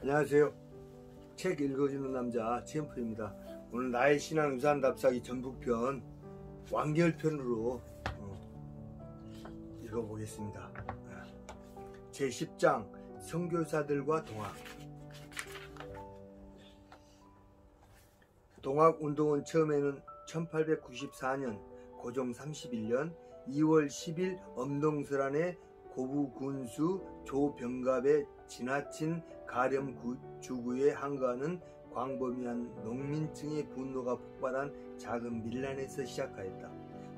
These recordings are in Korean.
안녕하세요. 책 읽어주는 남자 챔프입니다. 오늘 나의 신앙 유산 답사기 전북편 완결편으로 읽어보겠습니다. 제10장 선교사들과 동학. 동학운동은 처음에는 1894년 고종 31년 2월 10일 엄동설안의 고부 군수 조병갑의 지나친 가렴 주구에 항거하는 광범위한 농민층의 분노가 폭발한 작은 밀란에서 시작하였다.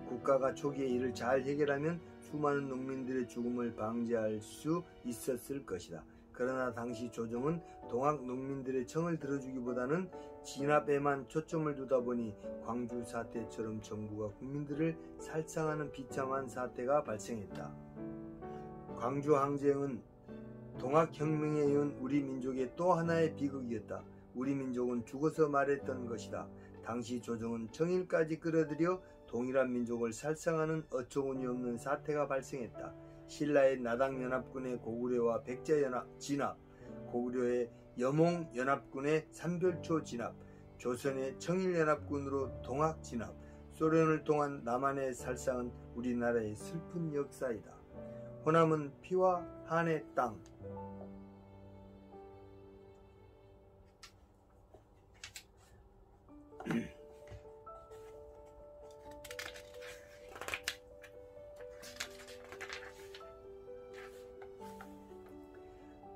국가가 초기에 이를 잘 해결하면 수많은 농민들의 죽음을 방지할 수 있었을 것이다. 그러나 당시 조정은 동학 농민들의 청을 들어주기보다는 진압에만 초점을 두다 보니 광주 사태처럼 정부가 국민들을 살상하는 비참한 사태가 발생했다. 광주 항쟁은 동학혁명에 이은 우리 민족의 또 하나의 비극이었다. 우리 민족은 죽어서 말했던 것이다. 당시 조정은 청일까지 끌어들여 동일한 민족을 살상하는 어처구니 없는 사태가 발생했다. 신라의 나당연합군의 고구려와 백제연합 진압, 고구려의 여몽연합군의 삼별초 진압, 조선의 청일연합군으로 동학 진압, 소련을 통한 남한의 살상은 우리나라의 슬픈 역사이다. 호남은 피와 한의 땅.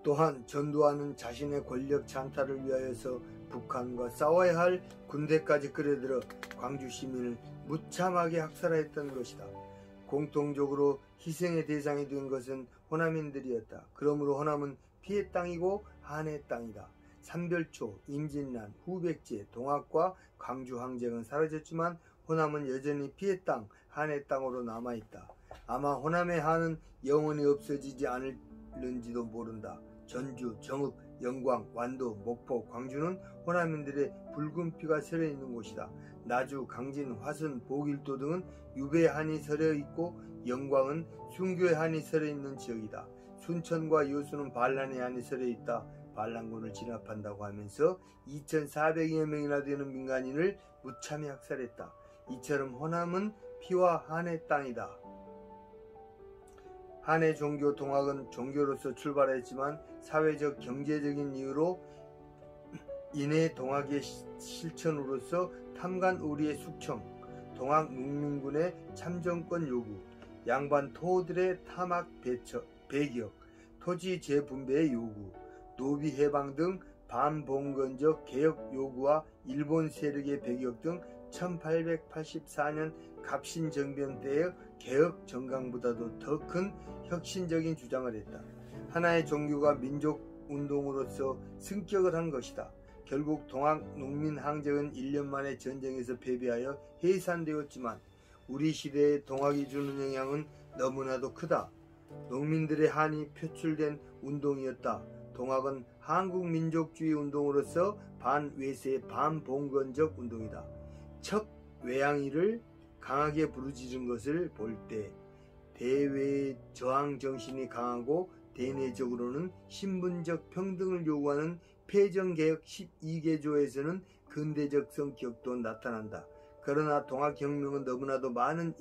또한 전두환은 자신의 권력 찬탈을 위하여서 북한과 싸워야 할 군대까지 끌어들여 광주 시민을 무참하게 학살했던 것이다. 공통적으로 희생의 대상이 된 것은 호남인들이었다. 그러므로 호남은 피의 땅이고 한의 땅이다. 삼별초, 임진란, 후백제, 동학과 광주 항쟁은 사라졌지만 호남은 여전히 피의 땅, 한의 땅으로 남아있다. 아마 호남의 한은 영원히 없어지지 않을는지도 모른다. 전주, 정읍, 영광, 완도, 목포, 광주는 호남인들의 붉은 피가 서려있는 곳이다. 나주, 강진, 화순, 보길도 등은 유배의 한이 서려있고 영광은 순교의 한이 서려있는 지역이다. 순천과 여수는 반란의 한이 서려있다. 반란군을 진압한다고 하면서 2400여 명이나 되는 민간인을 무참히 학살했다. 이처럼 호남은 피와 한의 땅이다. 한의 종교 동학은 종교로서 출발했지만 사회적 경제적인 이유로 인해 동학의 실천으로서 탐관 우리의 숙청, 동학 농민군의 참정권 요구, 양반 토호들의 타막 배격, 토지 재분배의 요구, 노비 해방 등 반봉건적 개혁 요구와 일본 세력의 배격 등 1884년 갑신정변 때의 개혁 정강보다도 더 큰 혁신적인 주장을 했다. 하나의 종교가 민족운동으로서 승격을 한 것이다. 결국 동학 농민항쟁은 1년 만에 전쟁에서 패배하여 해산되었지만 우리 시대의 동학이 주는 영향은 너무나도 크다. 농민들의 한이 표출된 운동이었다. 동학은 한국민족주의 운동으로서 반외세 반봉건적 운동이다. 척 외양이를 강하게 부르짖은 것을 볼 때 대외의 저항 정신이 강하고 대내적으로는 신분적 평등을 요구하는 폐정개혁 12개조에서는 근대적 성격도 나타난다. 그러나 동학혁명은 너무나도 많은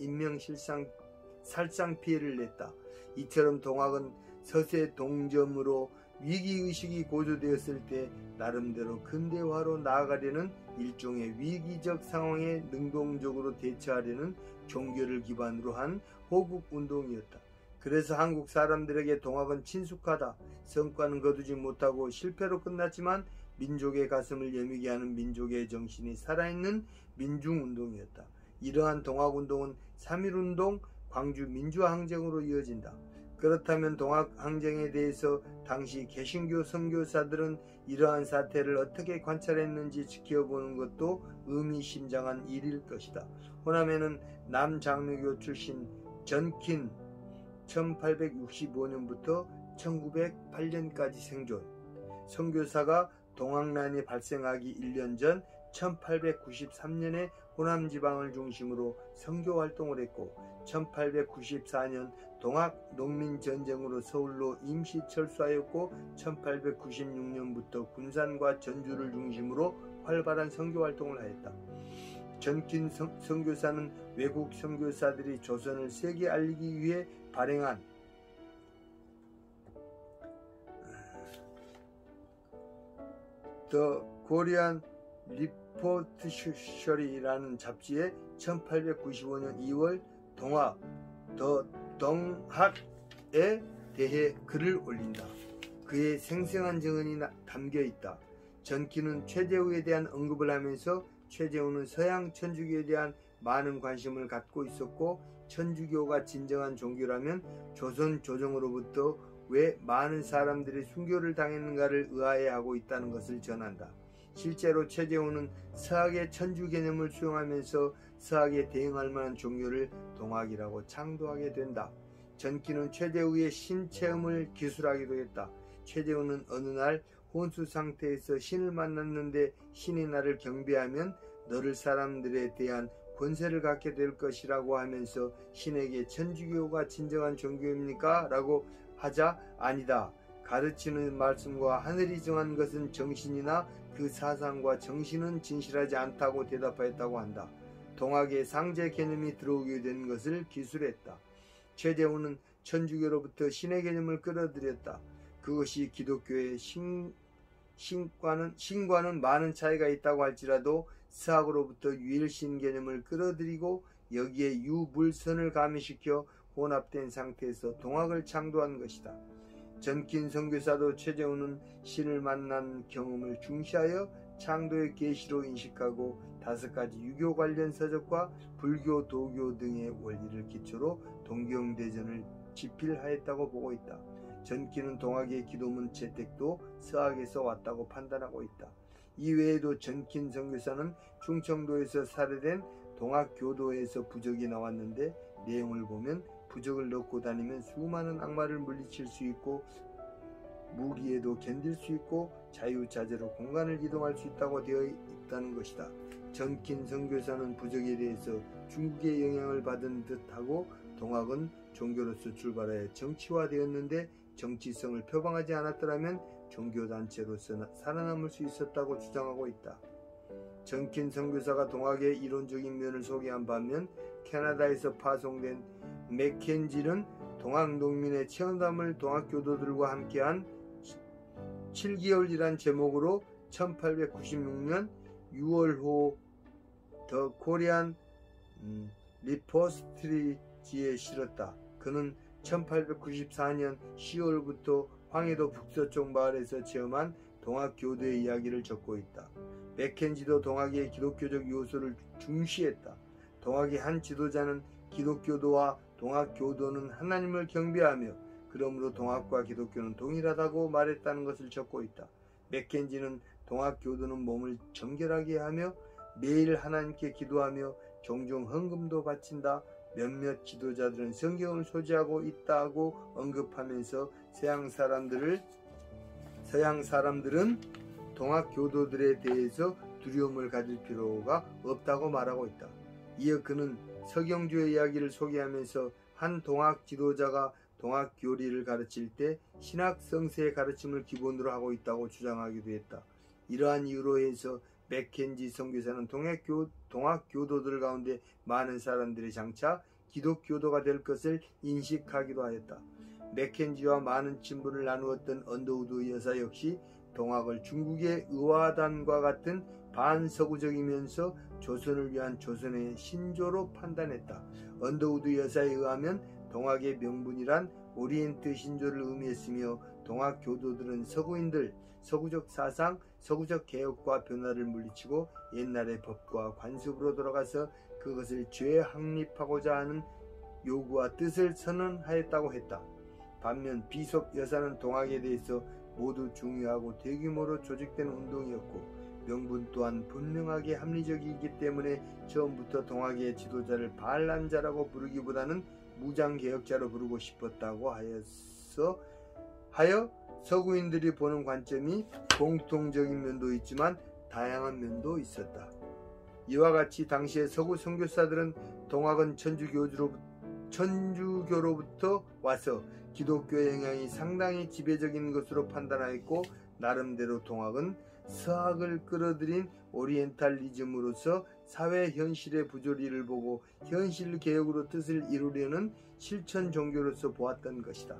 살상 피해를 냈다. 이처럼 동학은 서세 동점으로 위기의식이 고조되었을 때 나름대로 근대화로 나아가려는 일종의 위기적 상황에 능동적으로 대처하려는 종교를 기반으로 한 호국운동이었다. 그래서 한국 사람들에게 동학은 친숙하다. 성과는 거두지 못하고 실패로 끝났지만 민족의 가슴을 여미게 하는 민족의 정신이 살아있는 민중운동이었다. 이러한 동학운동은 3.1운동, 광주 민주항쟁으로 이어진다. 그렇다면 동학항쟁에 대해서 당시 개신교 선교사들은 이러한 사태를 어떻게 관찰했는지 지켜보는 것도 의미심장한 일일 것이다. 호남에는 남장로교 출신 전킨 1865년부터 1908년까지 생존, 선교사가 동학난이 발생하기 1년 전 1893년에 호남 지방을 중심으로 선교 활동을 했고 1894년 동학 농민전쟁으로 서울로 임시 철수하였고 1896년부터 군산과 전주를 중심으로 활발한 선교활동을 하였다. 전킨 선교사는 외국 선교사들이 조선을 세계에 알리기 위해 발행한 The Korean Report이라는 잡지에 1895년 2월 동학, 더 동학에 대해 글을 올린다. 그의 생생한 증언이 담겨 있다. 전키는 최재우에 대한 언급을 하면서 최재우는 서양 천주교에 대한 많은 관심을 갖고 있었고 천주교가 진정한 종교라면 조선 조정으로부터 왜 많은 사람들이 순교를 당했는가를 의아해하고 있다는 것을 전한다. 실제로 최재우는 서학의 천주 개념을 수용하면서 서학에 대응할 만한 종교를 동학이라고 창도하게 된다. 전키는 최재우의 신체험을 기술하기도 했다. 최재우는 어느 날 혼수 상태에서 신을 만났는데 신이 나를 경배하면 너를 사람들에 대한 권세를 갖게 될 것이라고 하면서 신에게 천주교가 진정한 종교입니까? 라고 하자 아니다. 가르치는 말씀과 하늘이 정한 것은 정신이나 그 사상과 정신은 진실하지 않다고 대답하였다고 한다. 동학의 상제 개념이 들어오게 된 것을 기술했다. 최재우는 천주교로부터 신의 개념을 끌어들였다. 그것이 기독교의 신과는 많은 차이가 있다고 할지라도 서학으로부터 유일신 개념을 끌어들이고 여기에 유물선을 가미시켜 혼합된 상태에서 동학을 창조한 것이다. 전킨 선교사도 최재우는 신을 만난 경험을 중시하여 창도의 계시로 인식하고 5가지 유교 관련 서적과 불교, 도교 등의 원리를 기초로 동경대전을 집필하였다고 보고 있다. 전키는 동학의 기도문 채택도 서학에서 왔다고 판단하고 있다. 이외에도 전킨 선교사는 충청도에서 살해된 동학교도에서 부적이 나왔는데 내용을 보면 부적을 넣고 다니면 수많은 악마를 물리칠 수 있고 무리에도 견딜 수 있고 자유자재로 공간을 이동할 수 있다고 되어 있다는 것이다. 전킨 선교사는 부적에 대해서 중국의 영향을 받은 듯하고 동학은 종교로서 출발하여 정치화되었는데 정치성을 표방하지 않았더라면 종교단체로서 살아남을 수 있었다고 주장하고 있다. 전킨 선교사가 동학의 이론적인 면을 소개한 반면 캐나다에서 파송된 맥켄지는 동학 농민의 체험담을 동학교도들과 함께한 7개월이란 제목으로 1896년 6월호 더 코리안 리포스트리지에 실었다. 그는 1894년 10월부터 황해도 북서쪽 마을에서 체험한 동학교도의 이야기를 적고 있다. 맥켄지도 동학의 기독교적 요소를 중시했다. 동학의 한 지도자는 기독교도와 동학교도는 하나님을 경배하며 그러므로 동학과 기독교는 동일하다고 말했다는 것을 적고 있다. 맥켄지는 동학교도는 몸을 정결하게 하며 매일 하나님께 기도하며 종종 헌금도 바친다. 몇몇 지도자들은 성경을 소지하고 있다고 언급하면서 서양 사람들은 동학교도들에 대해서 두려움을 가질 필요가 없다고 말하고 있다. 이어 그는 서경주의 이야기를 소개하면서 한 동학 지도자가 동학 교리를 가르칠 때 신학 성세의 가르침을 기본으로 하고 있다고 주장하기도 했다. 이러한 이유로 해서 맥켄지 선교사는 동학교도들 가운데 많은 사람들이 장차 기독교도가 될 것을 인식하기도 하였다. 맥켄지와 많은 친분을 나누었던 언더우드 여사 역시 동학을 중국의 의화단과 같은 반서구적이면서 조선을 위한 조선의 신조로 판단했다. 언더우드 여사에 의하면 동학의 명분이란 오리엔트 신조를 의미했으며 동학교도들은 서구인들, 서구적 사상, 서구적 개혁과 변화를 물리치고 옛날의 법과 관습으로 돌아가서 그것을 죄확립하고자 하는 요구와 뜻을 선언하였다고 했다. 반면 비숍 여사는 동학에 대해서 모두 중요하고 대규모로 조직된 운동이었고 명분 또한 분명하게 합리적이기 때문에 처음부터 동학의 지도자를 반란자라고 부르기보다는 무장개혁자로 부르고 싶었다고 하여 서구인들이 보는 관점이 공통적인 면도 있지만 다양한 면도 있었다. 이와 같이 당시의 서구 선교사들은 동학은 천주교로부터 와서 기독교의 영향이 상당히 지배적인 것으로 판단하였고, 나름대로 동학은 서학을 끌어들인 오리엔탈리즘으로서 사회 현실의 부조리를 보고 현실 개혁으로 뜻을 이루려는 실천 종교로서 보았던 것이다.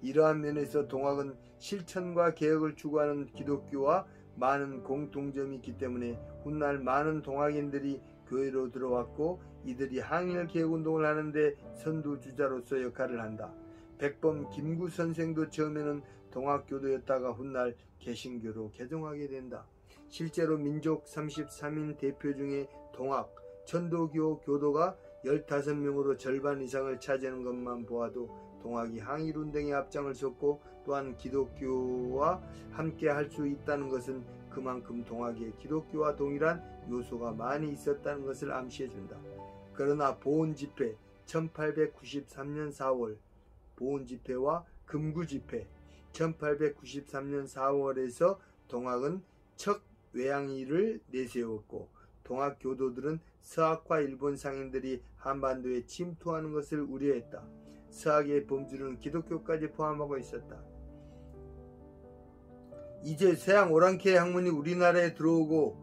이러한 면에서 동학은 실천과 개혁을 추구하는 기독교와 많은 공통점이 있기 때문에 훗날 많은 동학인들이 교회로 들어왔고, 이들이 항일 개혁운동을 하는데 선두주자로서 역할을 한다. 백범 김구 선생도 처음에는 동학교도였다가 훗날 개신교로 개종하게 된다. 실제로 민족 33인 대표 중에 동학, 천도교 교도가 15명으로 절반 이상을 차지하는 것만 보아도 동학이 항일운동에 앞장을 섰고, 또한 기독교와 함께 할 수 있다는 것은 그만큼 동학에 기독교와 동일한 요소가 많이 있었다는 것을 암시해준다. 그러나 보온집회 1893년 4월, 보온집회와 금구집회 1893년 4월에서 동학은 첫 외양위를 내세웠고, 동학 교도들은 서학과 일본 상인들이 한반도에 침투하는 것을 우려했다. 서학의 범주는 기독교까지 포함하고 있었다. 이제 서양 오랑캐 학문이 우리나라에 들어오고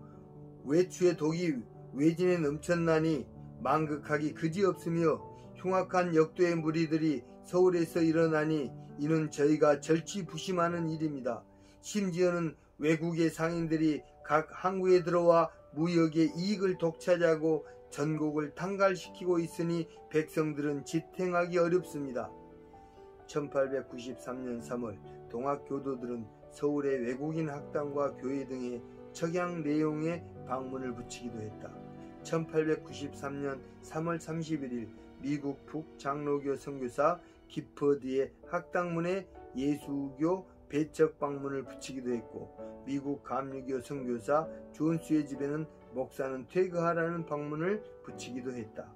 외추의 독이 외진에 넘쳤나니 망극하기 그지없으며, 흉악한 역도의 무리들이 서울에서 일어나니 이는 저희가 절치부심하는 일입니다. 심지어는 외국의 상인들이 각 항구에 들어와 무역의 이익을 독차지하고 전국을 탕갈시키고 있으니 백성들은 지탱하기 어렵습니다. 1893년 3월 동학교도들은 서울의 외국인 학당과 교회 등의 척양 내용의 방문을 붙이기도 했다. 1893년 3월 31일 미국 북장로교 선교사 기퍼드의 학당문에 예수교 배척 방문을 붙이기도 했고, 미국 감리교 선교사 존스의 집에는 목사는 퇴거하라는 방문을 붙이기도 했다.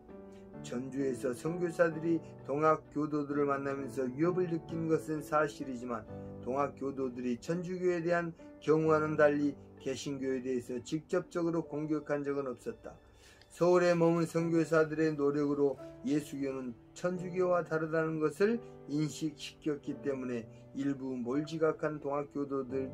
전주에서 선교사들이 동학교도들을 만나면서 위협을 느낀 것은 사실이지만, 동학교도들이 천주교에 대한 경우와는 달리 개신교에 대해서 직접적으로 공격한 적은 없었다. 서울에 머문 선교사들의 노력으로 예수교는 천주교와 다르다는 것을 인식시켰기 때문에 일부 몰지각한 동학교도들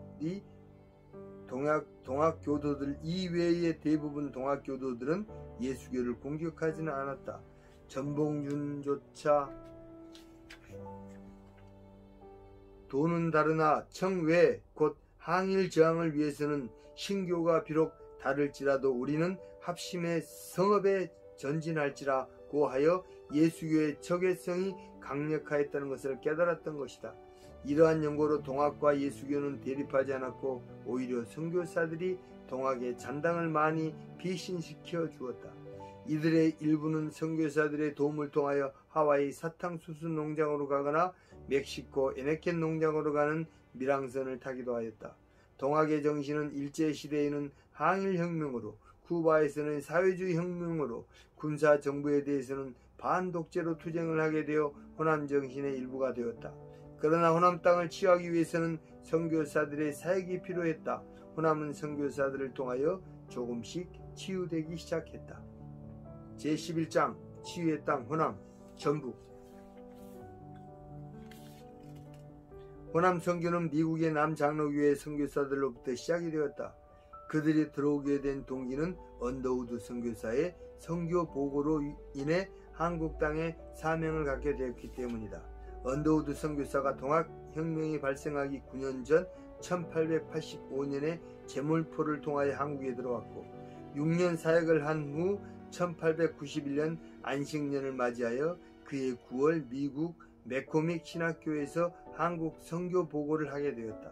이외의 대부분 동학교도들은 예수교를 공격하지는 않았다. 전봉준조차 도는 다르나 청외 곧 항일 저항을 위해서는 신교가 비록 다를지라도 우리는 합심의 성업에 전진할지라고 하여 예수교의 적외성이 강력하였다는 것을 깨달았던 것이다. 이러한 연고로 동학과 예수교는 대립하지 않았고, 오히려 선교사들이 동학의 잔당을 많이 비신시켜 주었다. 이들의 일부는 선교사들의 도움을 통하여 하와이 사탕수수 농장으로 가거나 멕시코 에네켄 농장으로 가는 밀항선을 타기도 하였다. 동학의 정신은 일제시대에는 항일혁명으로, 쿠바에서는 사회주의 혁명으로, 군사정부에 대해서는 반독재로 투쟁을 하게 되어 호남정신의 일부가 되었다. 그러나 호남 땅을 치유하기 위해서는 선교사들의 사역이 필요했다. 호남은 선교사들을 통하여 조금씩 치유되기 시작했다. 제11장 치유의 땅 호남 전북. 호남 선교는 미국의 남장로교회 선교사들로부터 시작이 되었다. 그들이 들어오게 된 동기는 언더우드 선교사의 선교 보고로 인해 한국 땅에 사명을 갖게 되었기 때문이다. 언더우드 선교사가 동학혁명이 발생하기 9년 전 1885년에 제물포를 통하여 한국에 들어왔고, 6년 사역을 한 후 1891년 안식년을 맞이하여 그해 9월 미국 매코믹 신학교에서 한국 선교 보고를 하게 되었다.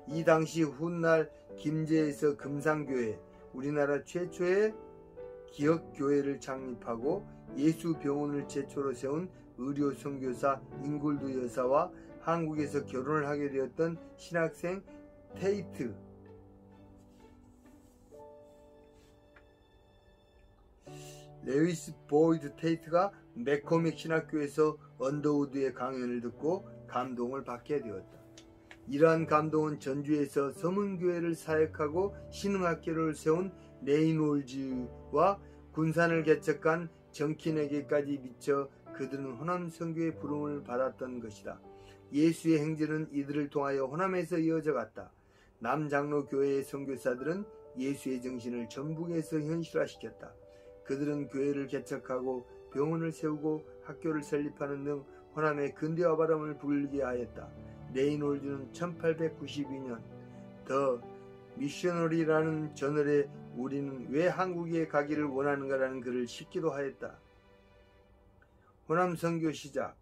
이 당시 훗날 김제에서 금상교회, 우리나라 최초의 기역교회를 창립하고 예수병원을 최초로 세운 의료 선교사 잉골드 여사와 한국에서 결혼을 하게 되었던 신학생 테이트, 레위스 보이드 테이트가 매코믹 신학교에서 언더우드의 강연을 듣고 감동을 받게 되었다. 이러한 감동은 전주에서 서문교회를 사역하고 신흥학교를 세운 레이놀즈와 군산을 개척한 정킨에게까지 미쳐 그들은 호남 선교의 부름을 받았던 것이다. 예수의 행진은 이들을 통하여 호남에서 이어져 갔다. 남장로 교회의 선교사들은 예수의 정신을 전북에서 현실화시켰다. 그들은 교회를 개척하고 병원을 세우고 학교를 설립하는 등 호남의 근대화 바람을 불게 하였다. 레이놀즈는 1892년 더 미셔너리라는 저널에 우리는 왜 한국에 가기를 원하는가라는 글을 싣기도 하였다. 호남 선교 시작.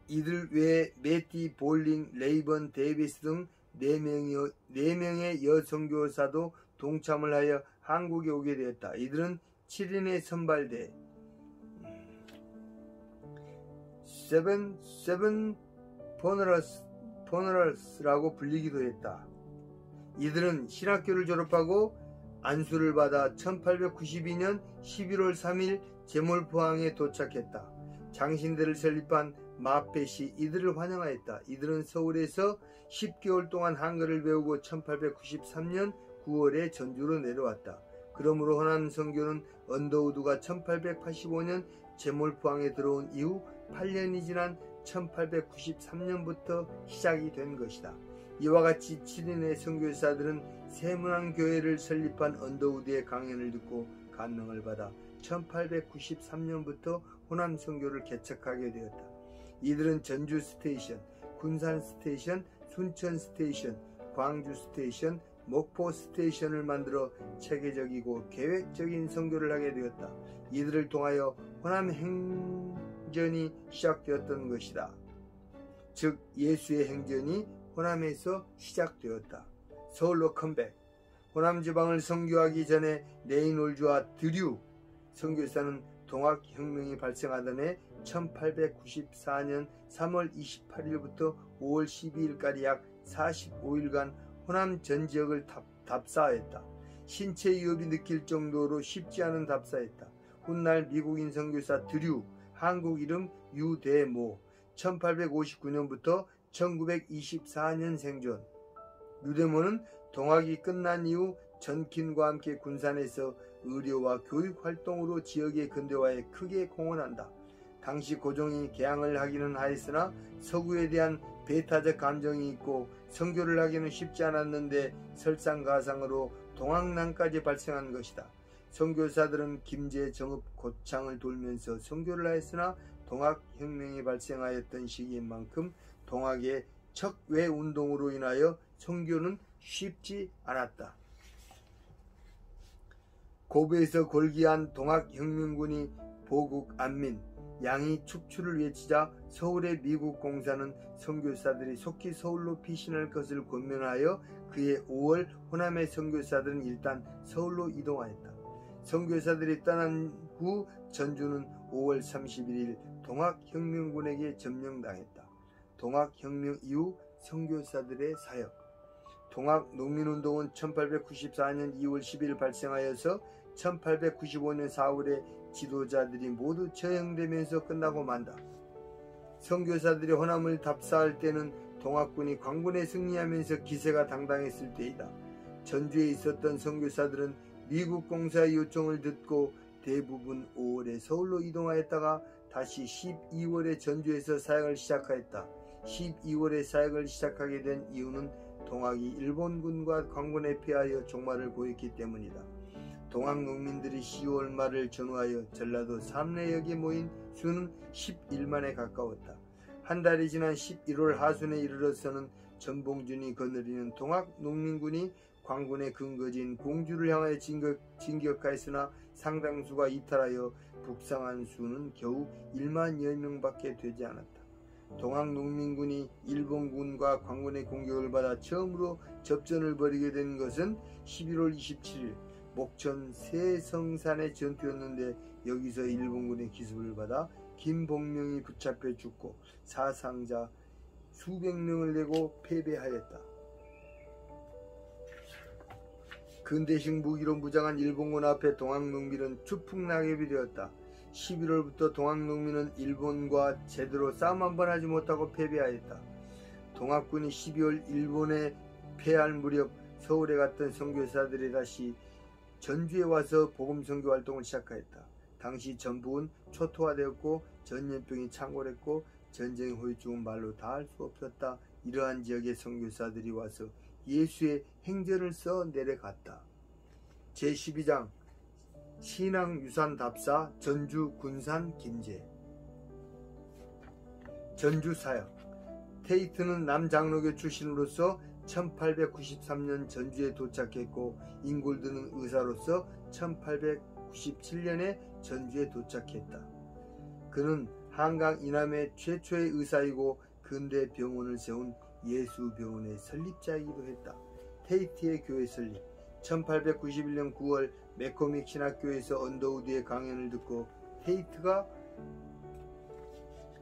이들 외에 매티, 볼링, 레이번, 데이비스 등 4명의 여선교사도 동참을 하여 한국에 오게 되었다. 이들은 7인의 선발대 세븐 버너러스라고 불리기도 했다. 이들은 신학교를 졸업하고 안수를 받아 1892년 11월 3일 제몰포항에 도착했다. 장신대를 설립한 마펫이 이들을 환영하였다. 이들은 서울에서 10개월 동안 한글을 배우고 1893년 9월에 전주로 내려왔다. 그러므로 호남 선교는 언더우드가 1885년 제몰포항에 들어온 이후 8년이 지난 1893년부터 시작이 된 것이다. 이와 같이 7인의 선교사들은 세문안교회를 설립한 언더우드의 강연을 듣고 감명을 받아 1893년부터 호남 선교를 개척하게 되었다. 이들은 전주 스테이션, 군산 스테이션, 순천 스테이션, 광주 스테이션, 목포 스테이션을 만들어 체계적이고 계획적인 선교를 하게 되었다. 이들을 통하여 호남 행전이 시작되었던 것이다. 즉 예수의 행전이 호남에서 시작되었다. 서울로 컴백. 호남 지방을 선교하기 전에 레이놀즈와 드류 선교사는 동학혁명이 발생하던 해 1894년 3월 28일부터 5월 12일까지 약 45일간 호남 전 지역을 답사하였다. 신체 위협이 느낄 정도로 쉽지 않은 답사였다. 훗날 미국인 선교사 드류, 한국 이름 유대모, 1859년부터 1924년 생존. 유대모는 동학이 끝난 이후 전킨과 함께 군산에서 의료와 교육 활동으로 지역의 근대화에 크게 공헌한다. 당시 고종이 개항을 하기는 하였으나 서구에 대한 배타적 감정이 있고 선교를 하기는 쉽지 않았는데 설상가상으로 동학난까지 발생한 것이다. 선교사들은 김제 정읍 고창을 돌면서 선교를 하였으나 동학혁명이 발생하였던 시기인 만큼 동학의 척외 운동으로 인하여 선교는 쉽지 않았다. 고부에서 골기한 동학혁명군이 보국 안민, 양이 축출을 외치자 서울의 미국 공사는 선교사들이 속히 서울로 피신할 것을 권면하여 그해 5월 호남의 선교사들은 일단 서울로 이동하였다. 선교사들이 떠난 후 전주는 5월 31일 동학혁명군에게 점령당했다. 동학혁명 이후 선교사들의 사역. 동학농민운동은 1894년 2월 10일 발생하여서 1895년 4월에 지도자들이 모두 처형되면서 끝나고 만다. 선교사들이 호남을 답사할 때는 동학군이 광군에 승리하면서 기세가 당당했을 때이다. 전주에 있었던 선교사들은 미국 공사의 요청을 듣고 대부분 5월에 서울로 이동하였다가 다시 12월에 전주에서 사역을 시작하였다. 12월에 사역을 시작하게 된 이유는 동학이 일본군과 광군에 패하여 종말을 보였기 때문이다. 동학 농민들이 10월 말을 전후하여 전라도 삼례역에 모인 수는 11만에 가까웠다. 한 달이 지난 11월 하순에 이르러서는 전봉준이 거느리는 동학 농민군이 광군의 근거지인 공주를 향하여 진격하였으나 상당수가 이탈하여 북상한 수는 겨우 1만여 명밖에 되지 않았다. 동학 농민군이 일본군과 광군의 공격을 받아 처음으로 접전을 벌이게 된 것은 11월 27일 목천 세성산의 전투였는데 여기서 일본군의 기습을 받아 김복명이 붙잡혀 죽고 사상자 수백 명을 내고 패배하였다. 근대식 무기로 무장한 일본군 앞에 동학농민은 추풍낙엽이 되었다. 11월부터 동학농민은 일본과 제대로 싸움 한번 하지 못하고 패배하였다. 동학군이 12월 일본에 패할 무렵 서울에 갔던 선교사들이 다시 전주에 와서 복음선교 활동을 시작하였다. 당시 전북은 초토화되었고 전염병이 창궐했고 전쟁의 후유증은 말로 다 할 수 없었다. 이러한 지역의 선교사들이 와서 예수의 행전을 써 내려갔다. 제12장 신앙유산 답사 전주 군산 김제. 전주 사역. 테이트는 남장로교 출신으로서 1893년 전주에 도착했고 잉골드는 의사로서 1897년에 전주에 도착했다. 그는 한강 이남의 최초의 의사이고 근대 병원을 세운 예수병원의 설립자이기도 했다. 테이트의 교회 설립. 1891년 9월 맥코믹 신학교에서 언더우드의 강연을 듣고 테이트가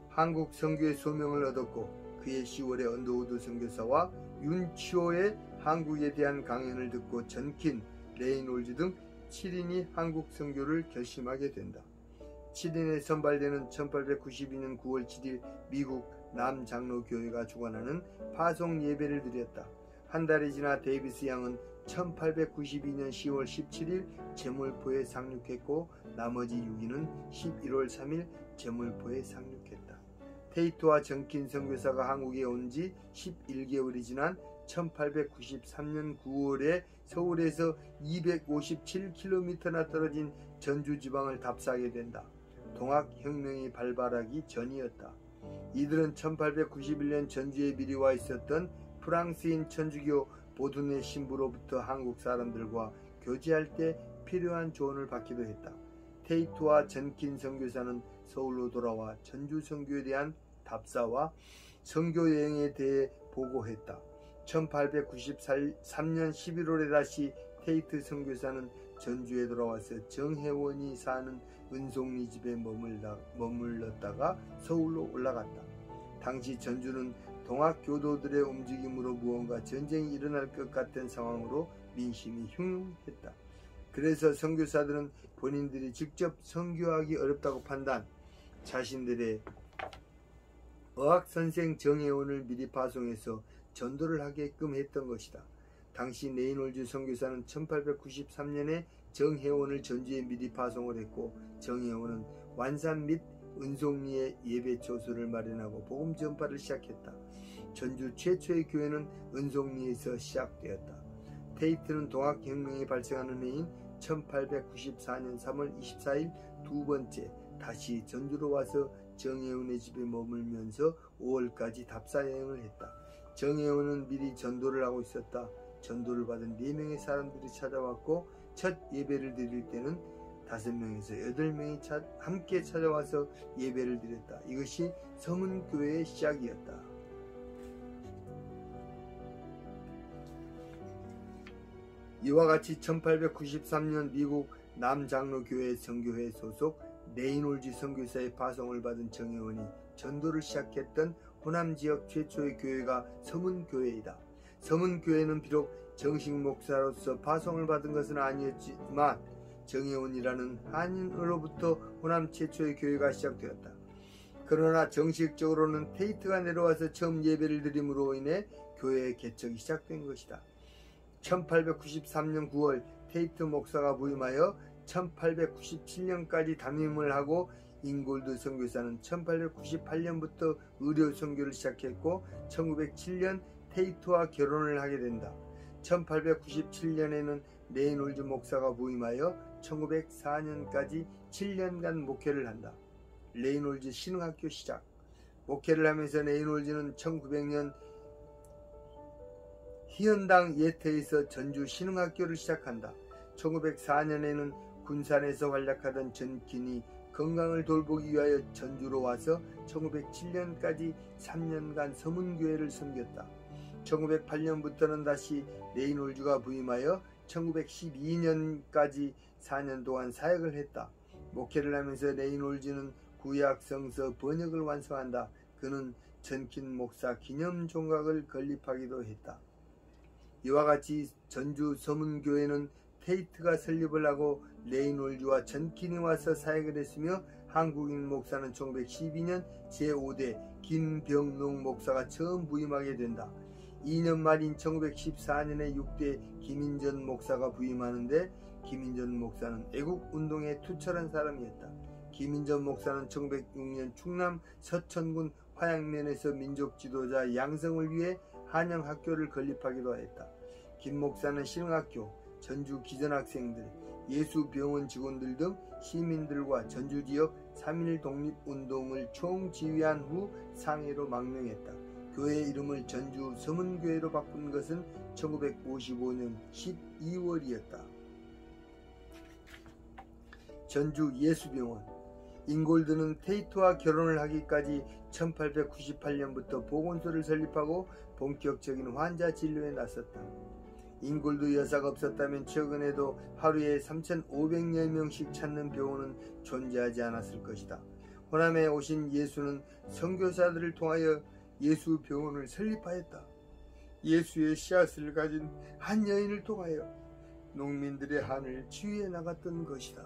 한국 선교의 소명을 얻었고 그해 10월에 언더우드 선교사와 윤치호의 한국에 대한 강연을 듣고 전킨, 레이놀즈 등 7인이 한국 선교를 결심하게 된다. 7인에 선발되는 1892년 9월 7일 미국 남장로교회가 주관하는 파송 예배를 드렸다. 한 달이 지나 데이비스 양은 1892년 10월 17일 제물포에 상륙했고 나머지 6인은 11월 3일 제물포에 상륙했다. 테이트와 전킨 선교사가 한국에 온 지 11개월이 지난 1893년 9월에 서울에서 257km나 떨어진 전주 지방을 답사하게 된다. 동학혁명이 발발하기 전이었다. 이들은 1891년 전주에 미리 와 있었던 프랑스인 천주교 보둔의 신부로부터 한국 사람들과 교제할 때 필요한 조언을 받기도 했다. 테이트와 전킨 선교사는 서울로 돌아와 전주 선교에 대한 답사와 선교 여행에 대해 보고했다. 1893년 11월에 다시 테이트 선교사는 전주에 돌아와서 정혜원이 사는 은송리 집에 머물렀다가 서울로 올라갔다. 당시 전주는 동학교도들의 움직임으로 무언가 전쟁이 일어날 것 같은 상황으로 민심이 흉흉했다. 그래서 선교사들은 본인들이 직접 선교하기 어렵다고 판단, 자신들의 어학선생 정혜원을 미리 파송해서 전도를 하게끔 했던 것이다. 당시 레이놀즈 선교사는 1893년에 정혜원을 전주에 미리 파송을 했고 정혜원은 완산 및 은송리에 예배 초소를 마련하고 복음 전파를 시작했다. 전주 최초의 교회는 은송리에서 시작되었다. 테이트는 동학혁명이 발생하는 해인 1894년 3월 24일 두 번째 다시 전주로 와서 정혜원의 집에 머물면서 5월까지 답사 여행을 했다. 정혜원은 미리 전도를 하고 있었다. 전도를 받은 4명의 사람들이 찾아왔고 첫 예배를 드릴 때는 5명에서 8명이 함께 찾아와서 예배를 드렸다. 이것이 서문교회의 시작이었다. 이와 같이 1893년 미국 남장로교회 선교회 소속 레이놀즈 선교사의 파송을 받은 정혜원이 전도를 시작했던 호남지역 최초의 교회가 서문교회이다. 서문교회는 비록 정식 목사로서 파송을 받은 것은 아니었지만 정혜원이라는 한인으로부터 호남 최초의 교회가 시작되었다. 그러나 정식적으로는 테이트가 내려와서 처음 예배를 드림으로 인해 교회의 개척이 시작된 것이다. 1893년 9월 테이트 목사가 부임하여 1897년까지 담임을 하고 잉골드 선교사는 1898년부터 의료 선교를 시작했고 1907년 테이트와 결혼을 하게 된다. 1897년에는 레이놀즈 목사가 부임하여 1904년까지 7년간 목회를 한다. 레이놀즈 신흥학교 시작. 목회를 하면서 레이놀즈는 1900년 희연당 예태에서 전주 신흥학교를 시작한다. 1904년에는 군산에서 활약하던 전킨이 건강을 돌보기 위하여 전주로 와서 1907년까지 3년간 서문교회를 섬겼다. 1908년부터는 다시 레이놀즈가 부임하여 1912년까지 4년 동안 사역을 했다. 목회를 하면서 레이놀즈는 구약 성서 번역을 완성한다. 그는 전킨 목사 기념 종각을 건립하기도 했다. 이와 같이 전주 서문교회는 테이트가 설립을 하고 레이놀즈와 전킨이 와서 사역을 했으며 한국인 목사는 1912년 제5대 김병농 목사가 처음 부임하게 된다. 2년 말인 1914년에 6대 김인전 목사가 부임하는데 김인전 목사는 애국운동에 투철한 사람이었다. 김인전 목사는 1906년 충남 서천군 화양면에서 민족 지도자 양성을 위해 한영학교를 건립하기도 하였다. 김 목사는 신흥학교, 전주 기전학생들, 예수병원 직원들 등 시민들과 전주지역 3.1 독립운동을 총지휘한 후 상해로 망명했다. 교회 이름을 전주 서문교회로 바꾼 것은 1955년 12월이었다. 전주 예수병원. 잉골드는 테이트와 결혼을 하기까지 1898년부터 보건소를 설립하고 본격적인 환자 진료에 나섰다. 잉골드 여사가 없었다면 최근에도 하루에 3,500여 명씩 찾는 병원은 존재하지 않았을 것이다. 호남에 오신 예수는 선교사들을 통하여 예수 병원을 설립하였다. 예수의 씨앗을 가진 한 여인을 통하여 농민들의 한을 치유해 나갔던 것이다.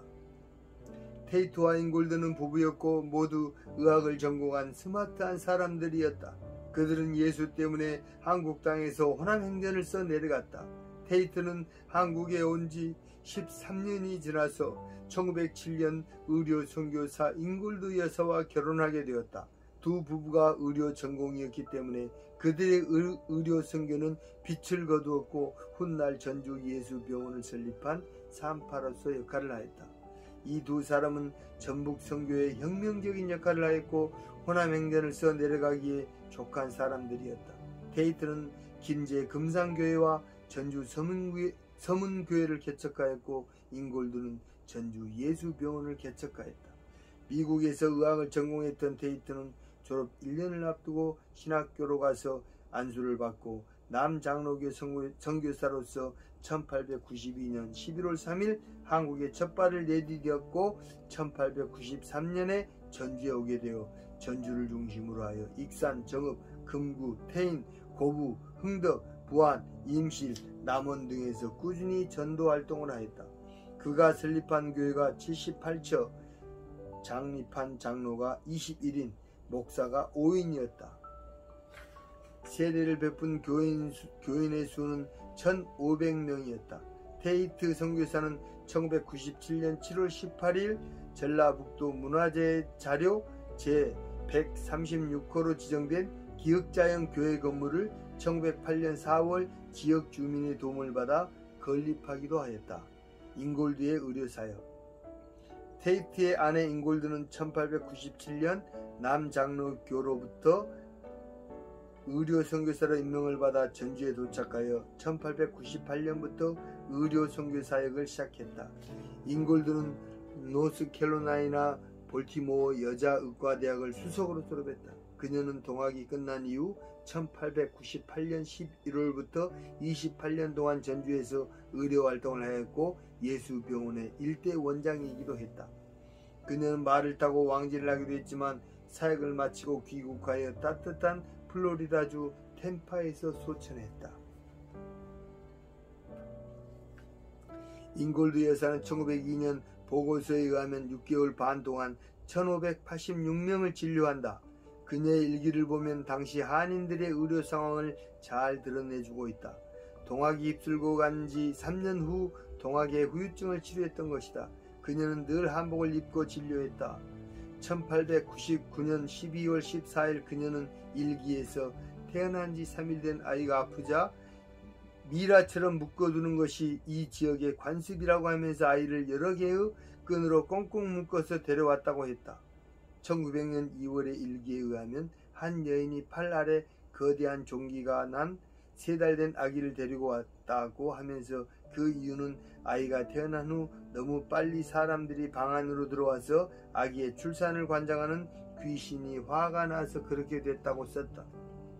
테이트와 잉골드는 부부였고 모두 의학을 전공한 스마트한 사람들이었다. 그들은 예수 때문에 한국 땅에서 호남 행전을 써 내려갔다. 테이트는 한국에 온 지 13년이 지나서 1907년 의료 선교사 잉골드 여사와 결혼하게 되었다. 두 부부가 의료 전공이었기 때문에 그들의 의료 선교는 빛을 거두었고 훗날 전주 예수병원을 설립한 산파로서 역할을 하였다. 이 두 사람은 전북 선교에 혁명적인 역할을 하였고 호남 행전을 써 내려가기에 족한 사람들이었다. 테이트는 김제 금산교회와 전주 서문교회를 개척하였고 잉골드는 전주 예수병원을 개척하였다. 미국에서 의학을 전공했던 테이트는 졸업 1년을 앞두고 신학교로 가서 안수를 받고 남장로교 선교사로서 1892년 11월 3일 한국에 첫 발을 내디뎠고 1893년에 전주에 오게 되어 전주를 중심으로 하여 익산, 정읍, 금구, 태인, 고부, 흥덕, 부안, 임실, 남원 등에서 꾸준히 전도 활동을 하였다. 그가 설립한 교회가 78처, 장립한 장로가 21인, 목사가 5인이었다. 세례를 베푼 교인의 수는 1,500명이었다. 테이트 선교사는 1997년 7월 18일 전라북도 문화재 자료 제136호로 지정된 기역자형 교회 건물을 1908년 4월 지역 주민의 도움을 받아 건립하기도 하였다. 잉골드의 의료사역. 테이트의 아내 잉골드는 1897년 남장로교로부터 의료 선교사로 임명을 받아 전주에 도착하여 1898년부터 의료 선교 사역을 시작했다. 잉골드는 노스캐롤라이나 볼티모어 여자의과대학을 수석으로 졸업했다. 그녀는 동학이 끝난 이후 1898년 11월부터 28년 동안 전주에서 의료 활동을 하였고 예수병원의 일대 원장이기도 했다. 그녀는 말을 타고 왕진을 하기도 했지만 사역을 마치고 귀국하여 따뜻한 플로리다주 템파에서 소천했다. 잉골드 여사는 1902년 보고서에 의하면 6개월 반 동안 1586명을 진료한다. 그녀의 일기를 보면 당시 한인들의 의료 상황을 잘 드러내주고 있다. 동학이 휩쓸고 간 지 3년 후 동학의 후유증을 치료했던 것이다. 그녀는 늘 한복을 입고 진료했다. 1899년 12월 14일 그녀는 일기에서 태어난 지 3일 된 아이가 아프자 미라처럼 묶어두는 것이 이 지역의 관습이라고 하면서 아이를 여러 개의 끈으로 꽁꽁 묶어서 데려왔다고 했다. 1900년 2월의 일기에 의하면 한 여인이 팔 아래 거대한 종기가 난 3달 된 아기를 데리고 왔다고 하면서 그 이유는 아이가 태어난 후 너무 빨리 사람들이 방 안으로 들어와서 아기의 출산을 관장하는 귀신이 화가 나서 그렇게 됐다고 썼다.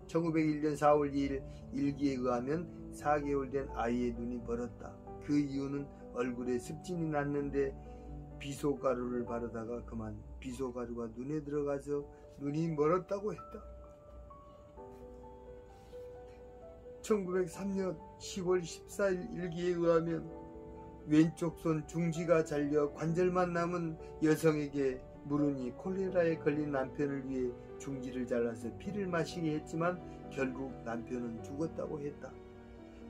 1901년 4월 2일 일기에 의하면 4개월 된 아이의 눈이 멀었다. 그 이유는 얼굴에 습진이 났는데 비소가루를 바르다가 그만 비소가루가 눈에 들어가서 눈이 멀었다고 했다. 1903년 10월 14일 일기에 의하면 왼쪽 손 중지가 잘려 관절만 남은 여성에게 물으니 콜레라에 걸린 남편을 위해 중지를 잘라서 피를 마시게 했지만 결국 남편은 죽었다고 했다.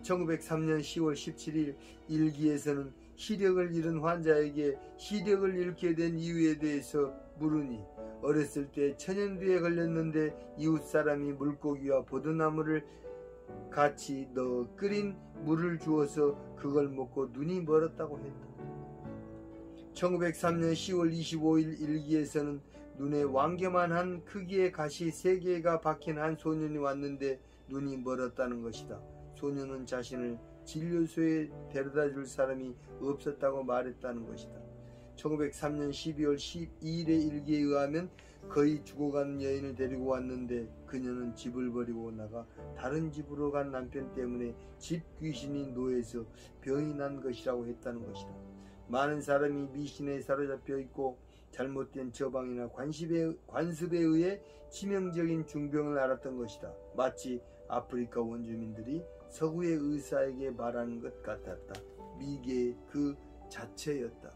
1903년 10월 17일 일기에서는 시력을 잃은 환자에게 시력을 잃게 된 이유에 대해서 물으니 어렸을 때 천연두에 걸렸는데 이웃 사람이 물고기와 보드나무를 같이 넣어 끓인 물을 주어서 그걸 먹고 눈이 멀었다고 했다. 1903년 10월 25일 일기에서는 눈에 왕겨만한 크기의 가시 3개가 박힌 한 소년이 왔는데 눈이 멀었다는 것이다. 소년은 자신을 진료소에 데려다 줄 사람이 없었다고 말했다는 것이다. 1903년 12월 12일의 일기에 의하면 거의 죽어가는 여인을 데리고 왔는데 그녀는 집을 버리고 나가 다른 집으로 간 남편 때문에 집 귀신이 노해서 병이 난 것이라고 했다는 것이다. 많은 사람이 미신에 사로잡혀 있고 잘못된 처방이나 관습에 의해 치명적인 중병을 앓았던 것이다. 마치 아프리카 원주민들이 서구의 의사에게 말하는 것 같았다. 미개의 그 자체였다.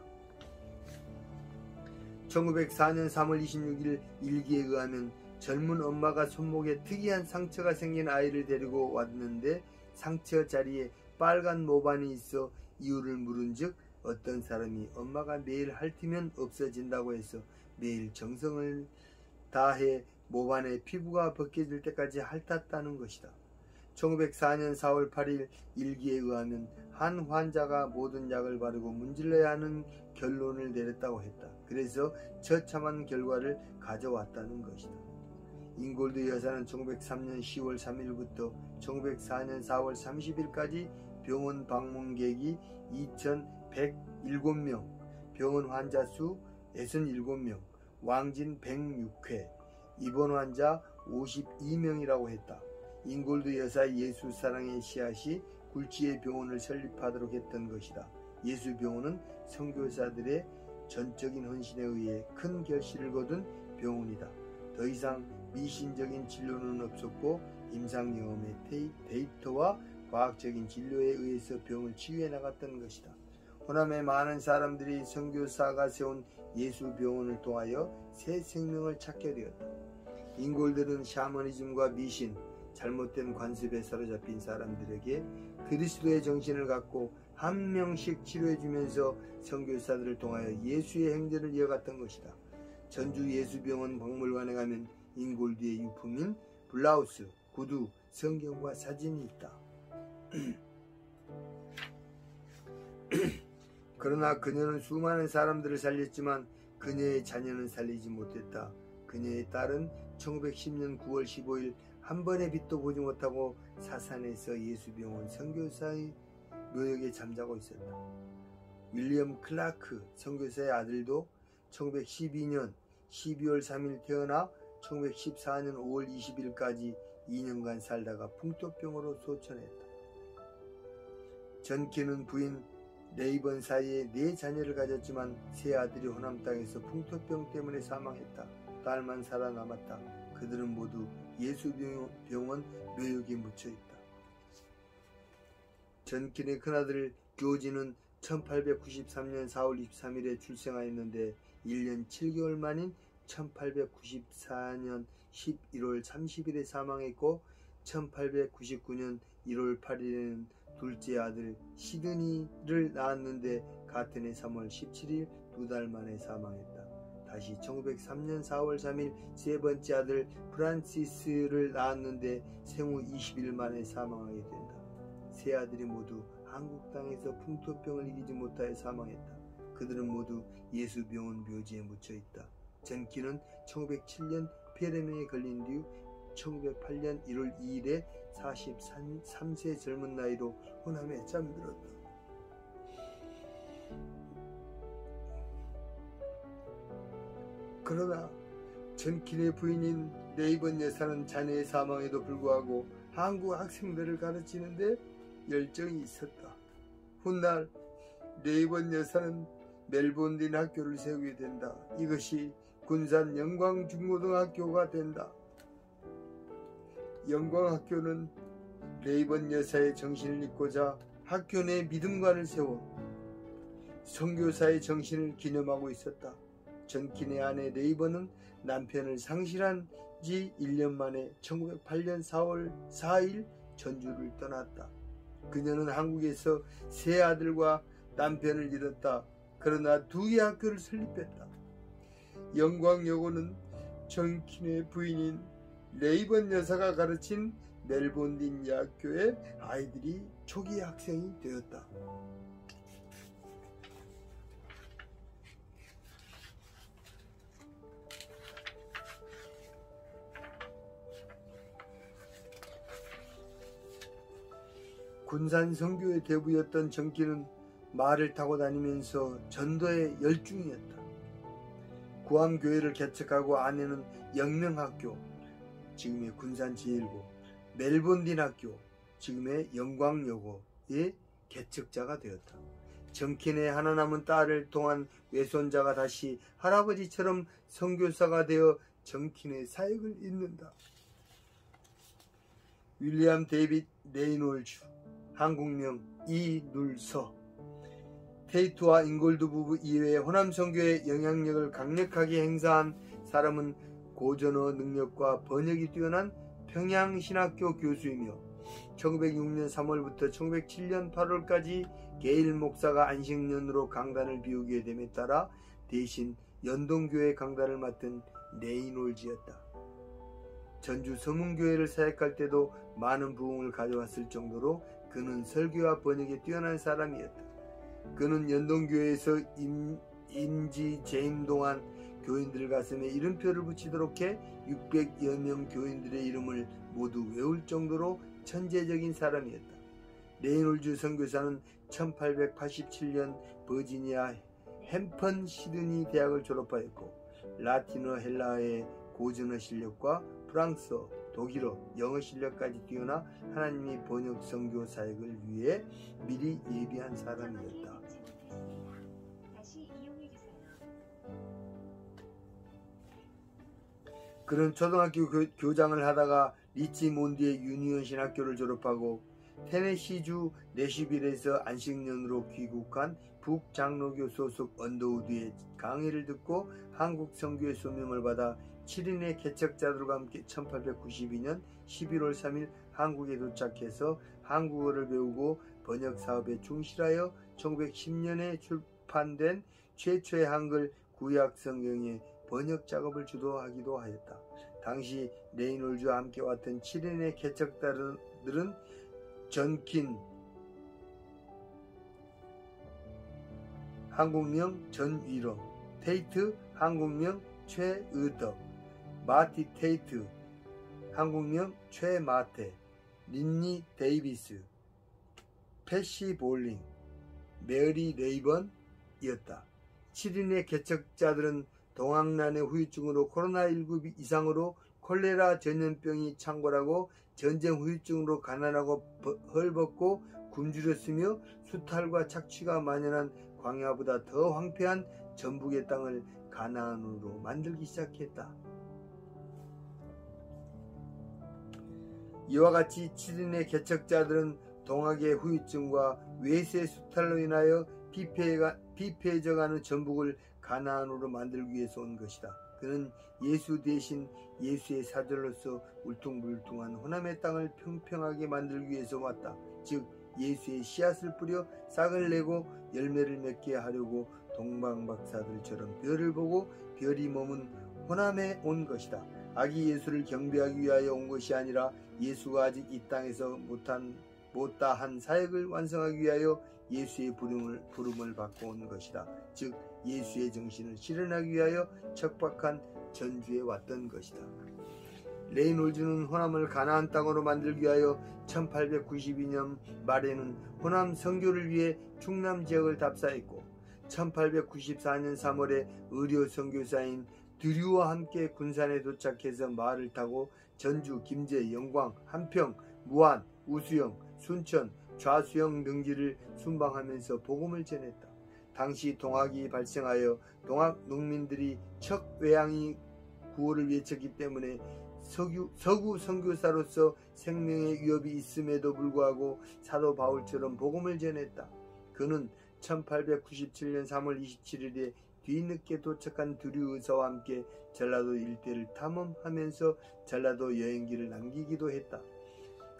1904년 3월 26일 일기에 의하면 젊은 엄마가 손목에 특이한 상처가 생긴 아이를 데리고 왔는데 상처 자리에 빨간 모반이 있어 이유를 물은즉 어떤 사람이 엄마가 매일 핥으면 없어진다고 해서 매일 정성을 다해 모반의 피부가 벗겨질 때까지 핥았다는 것이다. 1904년 4월 8일 일기에 의하면 한 환자가 모든 약을 바르고 문질러야 하는 결론을 내렸다고 했다. 그래서 처참한 결과를 가져왔다는 것이다. 잉골드 여사는 1903년 10월 3일부터 1904년 4월 30일까지 병원 방문객이 2107명, 병원 환자 수 67명, 왕진 106회, 입원 환자 52명이라고 했다. 잉골드 여사의 예수 사랑의 씨앗이 굴지의 병원을 설립하도록 했던 것이다. 예수 병원은 선교사들의 전적인 헌신에 의해 큰 결실을 거둔 병원이다. 더 이상 미신적인 진료는 없었고 임상경험의 데이터와 과학적인 진료에 의해서 병을 치유해 나갔던 것이다. 호남의 많은 사람들이 선교사가 세운 예수 병원을 통하여 새 생명을 찾게 되었다. 잉골들은 샤머니즘과 미신, 잘못된 관습에 사로잡힌 사람들에게 그리스도의 정신을 갖고 한 명씩 치료해주면서 선교사들을 통하여 예수의 행전을 이어갔던 것이다. 전주 예수병원 박물관에 가면 잉골드의 유품인 블라우스, 구두, 성경과 사진이 있다. 그러나 그녀는 수많은 사람들을 살렸지만 그녀의 자녀는 살리지 못했다. 그녀의 딸은 1910년 9월 15일 한 번의 빛도 보지 못하고 사산에서 예수병원 선교사의 묘역에 잠자고 있었다. 윌리엄 클라크 선교사의 아들도 1912년 12월 3일 태어나 1914년 5월 20일까지 2년간 살다가 풍토병으로 소천했다. 전키는 부인 레이번 사이에 4자녀를 가졌지만 세 아들이 호남 땅에서 풍토병 때문에 사망했다. 딸만 살아남았다. 그들은 모두 예수병원 묘역에 묻혀있다. 전킨의 큰아들 교지는 1893년 4월 23일에 출생하였는데 1년 7개월 만인 1894년 11월 30일에 사망했고 1899년 1월 8일에는 둘째 아들 시드니를 낳았는데 같은 해 3월 17일 2달 만에 사망했다. 다시 1903년 4월 3일 세 번째 아들 프란시스를 낳았는데 생후 20일 만에 사망하게 된다. 세 아들이 모두 한국 땅에서 풍토병을 이기지 못하여 사망했다. 그들은 모두 예수병원 묘지에 묻혀있다. 전키는 1907년 폐렴에 걸린 뒤 1908년 1월 2일에 43세 젊은 나이로 호남에 잠들었다. 그러나 전킨의 부인인 레이번 여사는 자녀의 사망에도 불구하고 한국 학생들을 가르치는데 열정이 있었다. 훗날 레이번 여사는 멜본딘 학교를 세우게 된다. 이것이 군산 영광중고등학교가 된다. 영광학교는 레이번 여사의 정신을 잇고자 학교 내 믿음관을 세워 선교사의 정신을 기념하고 있었다. 전킨의 아내 레이번은 남편을 상실한 지 1년 만에 1908년 4월 4일 전주를 떠났다. 그녀는 한국에서 세 아들과 남편을 잃었다. 그러나 두 개의 학교를 설립했다. 영광여고는 정킨의 부인인 레이번 여사가 가르친 멜본딘 여학교의 아이들이 초기 학생이 되었다. 군산 선교의 대부였던 정킨은 말을 타고 다니면서 전도에 열중이었다. 구암교회를 개척하고 아내는 영명학교, 지금의 군산 제1고, 멜본딘 학교, 지금의 영광여고의 개척자가 되었다. 정킨의 하나 남은 딸을 통한 외손자가 다시 할아버지처럼 선교사가 되어 정킨의 사역을 잇는다. 윌리엄 데이빗 레이놀즈, 한국명 이눌서, 테이트와 잉골드 부부 이외의 호남 선교의 영향력을 강력하게 행사한 사람은 고전어 능력과 번역이 뛰어난 평양신학교 교수이며 1906년 3월부터 1907년 8월까지 게일 목사가 안식년으로 강단을 비우게 됨에 따라 대신 연동교회 강단을 맡은 레이놀즈였다. 전주 서문교회를 사역할 때도 많은 부흥을 가져왔을 정도로 그는 설교와 번역에 뛰어난 사람이었다. 그는 연동교회에서 임지 재임 동안 교인들 가슴에 이름표를 붙이도록 해 600여 명 교인들의 이름을 모두 외울 정도로 천재적인 사람이었다. 레이놀즈 선교사는 1887년 버지니아 햄펀 시드니 대학을 졸업하였고 라틴어 헬라어의 고전어 실력과 프랑스어, 독일어, 영어 실력까지 뛰어나 하나님의 번역 선교 사역을 위해 미리 예비한 사람이었다. 그는 초등학교 교장을 하다가 리치몬드의 유니온 신학교를 졸업하고 테네시주 내슈빌에서 안식년으로 귀국한 북장로교 소속 언더우드의 강의를 듣고 한국 선교의 소명을 받아 7인의 개척자들과 함께 1892년 11월 3일 한국에 도착해서 한국어를 배우고 번역 사업에 충실하여 1910년에 출판된 최초의 한글 구약 성경의 번역 작업을 주도하기도 하였다. 당시 레이놀즈와 함께 왔던 7인의 개척자들은 전킨, 한국명 전위로, 테이트, 한국명 최의덕, 마티 테이트, 한국명 최마태, 린니 데이비스, 패시 볼링, 메리 레이번이었다. 7인의 개척자들은 동학난의 후유증으로 코로나19 이상으로 콜레라 전염병이 창궐하고 전쟁 후유증으로 가난하고 헐벗고 굶주렸으며 수탈과 착취가 만연한 광야보다 더 황폐한 전북의 땅을 가나안으로 만들기 시작했다. 이와 같이 7인의 개척자들은 동학의 후유증과 외세 수탈로 인하여 피폐해져가는 전북을 가나안으로 만들기 위해서 온 것이다. 그는 예수 대신 예수의 사절로서 울퉁불퉁한 호남의 땅을 평평하게 만들기 위해서 왔다. 즉 예수의 씨앗을 뿌려 싹을 내고 열매를 맺게 하려고 동방박사들처럼 별을 보고 별이 머문 호남에 온 것이다. 아기 예수를 경배하기 위하여 온 것이 아니라 예수가 아직 이 땅에서 못다한 사역을 완성하기 위하여 예수의 부름을 받고 온 것이다. 즉 예수의 정신을 실현하기 위하여 척박한 전주에 왔던 것이다. 레이놀즈는 호남을 가나안 땅으로 만들기 위하여 1892년 말에는 호남 선교를 위해 충남 지역을 답사했고 1894년 3월에 의료 선교사인 드류와 함께 군산에 도착해서 말을 타고 전주, 김제, 영광, 한평, 무안, 우수영, 순천, 좌수영 등지를 순방하면서 복음을 전했다. 당시 동학이 발생하여 동학 농민들이 척외양이 구호를 외쳤기 때문에 서구 선교사로서 생명의 위협이 있음에도 불구하고 사도 바울처럼 복음을 전했다. 그는 1897년 3월 27일에 뒤늦게 도착한 두류 의사와 함께 전라도 일대를 탐험하면서 전라도 여행기를 남기기도 했다.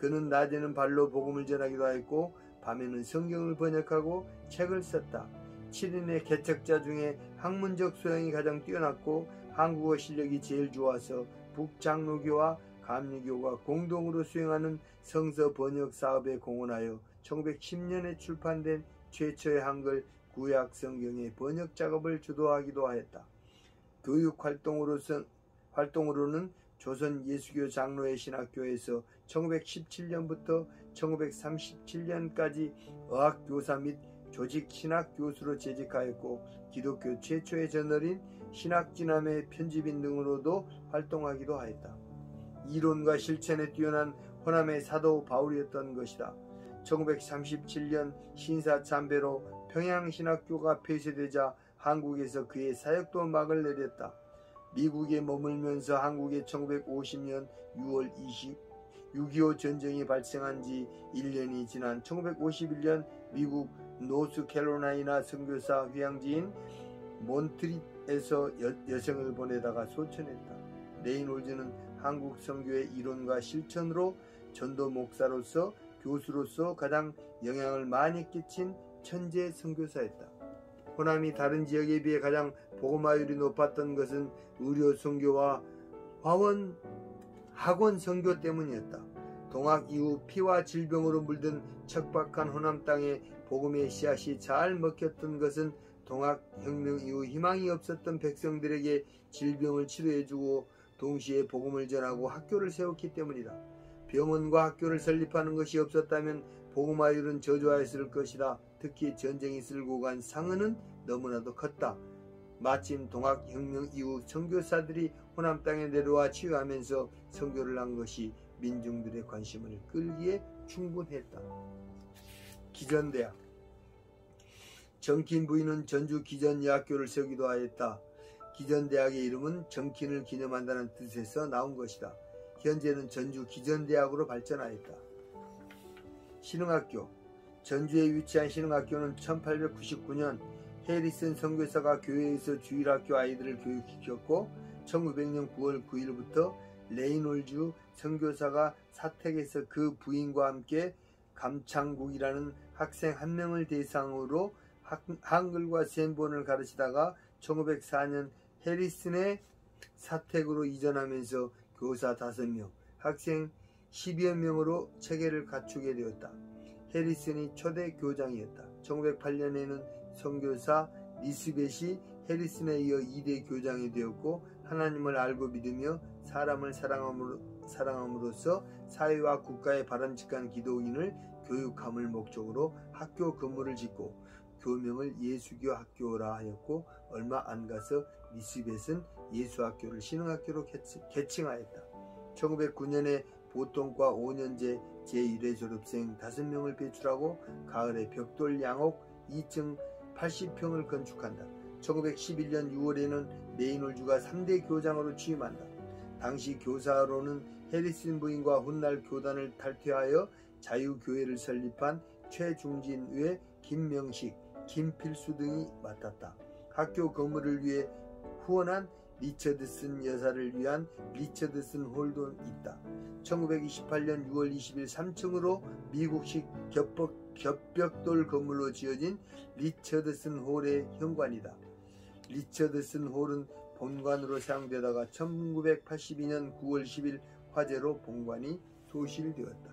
그는 낮에는 발로 복음을 전하기도 하였고 밤에는 성경을 번역하고 책을 썼다. 7인의 개척자 중에 학문적 소양이 가장 뛰어났고 한국어 실력이 제일 좋아서 북장로교와 감리교가 공동으로 수행하는 성서 번역 사업에 공헌하여 1910년에 출판된 최초의 한글 구약 성경의 번역 작업을 주도하기도 하였다. 교육 활동으로는 조선 예수교 장로회 신학교에서 1917년부터 1937년까지 어학교사 및 조직 신학교수로 재직하였고 기독교 최초의 저널인 신학진함의 편집인 등으로도 활동하기도 하였다. 이론과 실천에 뛰어난 호남의 사도 바울이었던 것이다. 1937년 신사참배로 평양신학교가 폐쇄되자 한국에서 그의 사역도 막을 내렸다. 미국에 머물면서 한국에 1950년 6월 6.25 전쟁이 발생한 지 1년이 지난 1951년 미국 노스캐롤라이나 선교사 휴양지인 몬트리에서 여성을 보내다가 소천했다. 레이놀즈는 한국 선교의 이론과 실천으로 전도 목사로서 교수로서 가장 영향을 많이 끼친 천재 선교사였다. 호남이 다른 지역에 비해 가장 복음화율이 높았던 것은 의료 선교와 학원 선교 때문이었다. 동학 이후 피와 질병으로 물든 척박한 호남 땅에 복음의 씨앗이 잘 먹혔던 것은 동학혁명 이후 희망이 없었던 백성들에게 질병을 치료해주고 동시에 복음을 전하고 학교를 세웠기 때문이다. 병원과 학교를 설립하는 것이 없었다면 복음화율은 저조하였을 것이다. 특히 전쟁이 쓸고 간 상흔은 너무나도 컸다. 마침 동학혁명 이후 선교사들이 호남 땅에 내려와 치유하면서 선교를 한 것이 민중들의 관심을 끌기에 충분했다. 기전대학. 정킨 부인은 전주 기전여학교를 세우기도 하였다. 기전대학의 이름은 정킨을 기념한다는 뜻에서 나온 것이다. 현재는 전주 기전대학으로 발전하였다. 신흥학교. 전주에 위치한 신흥학교는 1899년 해리슨 선교사가 교회에서 주일학교 아이들을 교육시켰고 1900년 9월 9일부터 레이놀즈 선교사가 사택에서 그 부인과 함께 감창국이라는 학생 한 명을 대상으로 한글과 셈본을 가르치다가 1904년 해리슨의 사택으로 이전하면서 교사 5명, 학생 10여 명으로 체계를 갖추게 되었다. 해리슨이 초대 교장이었다. 1908년에는 선교사 니스벳이 해리슨에 이어 2대 교장이 되었고 하나님을 알고 믿으며 사람을 사랑함으로써 사회와 국가의 바람직한 기독인을 교육함을 목적으로 학교 건물을 짓고 교명을 예수교 학교라 하였고 얼마 안 가서 니스벳은 예수학교를 신흥학교로 개칭하였다. 1909년에 보통과 5년제 제1회 졸업생 5명을 배출하고 가을에 벽돌 양옥 2층 80평을 건축한다. 1911년 6월에는 레이놀즈가 3대 교장으로 취임한다. 당시 교사로는 해리슨 부인과 훗날 교단을 탈퇴하여 자유교회를 설립한 최중진 외 김명식, 김필수 등이 맡았다. 학교 건물을 위해 후원한 리처드슨 여사를 위한 리처드슨 홀도 있다. 1928년 6월 20일 3층으로 미국식 겹벽돌 건물로 지어진 리처드슨 홀의 현관이다. 리처드슨 홀은 본관으로 사용되다가 1982년 9월 10일 화재로 본관이 소실되었다.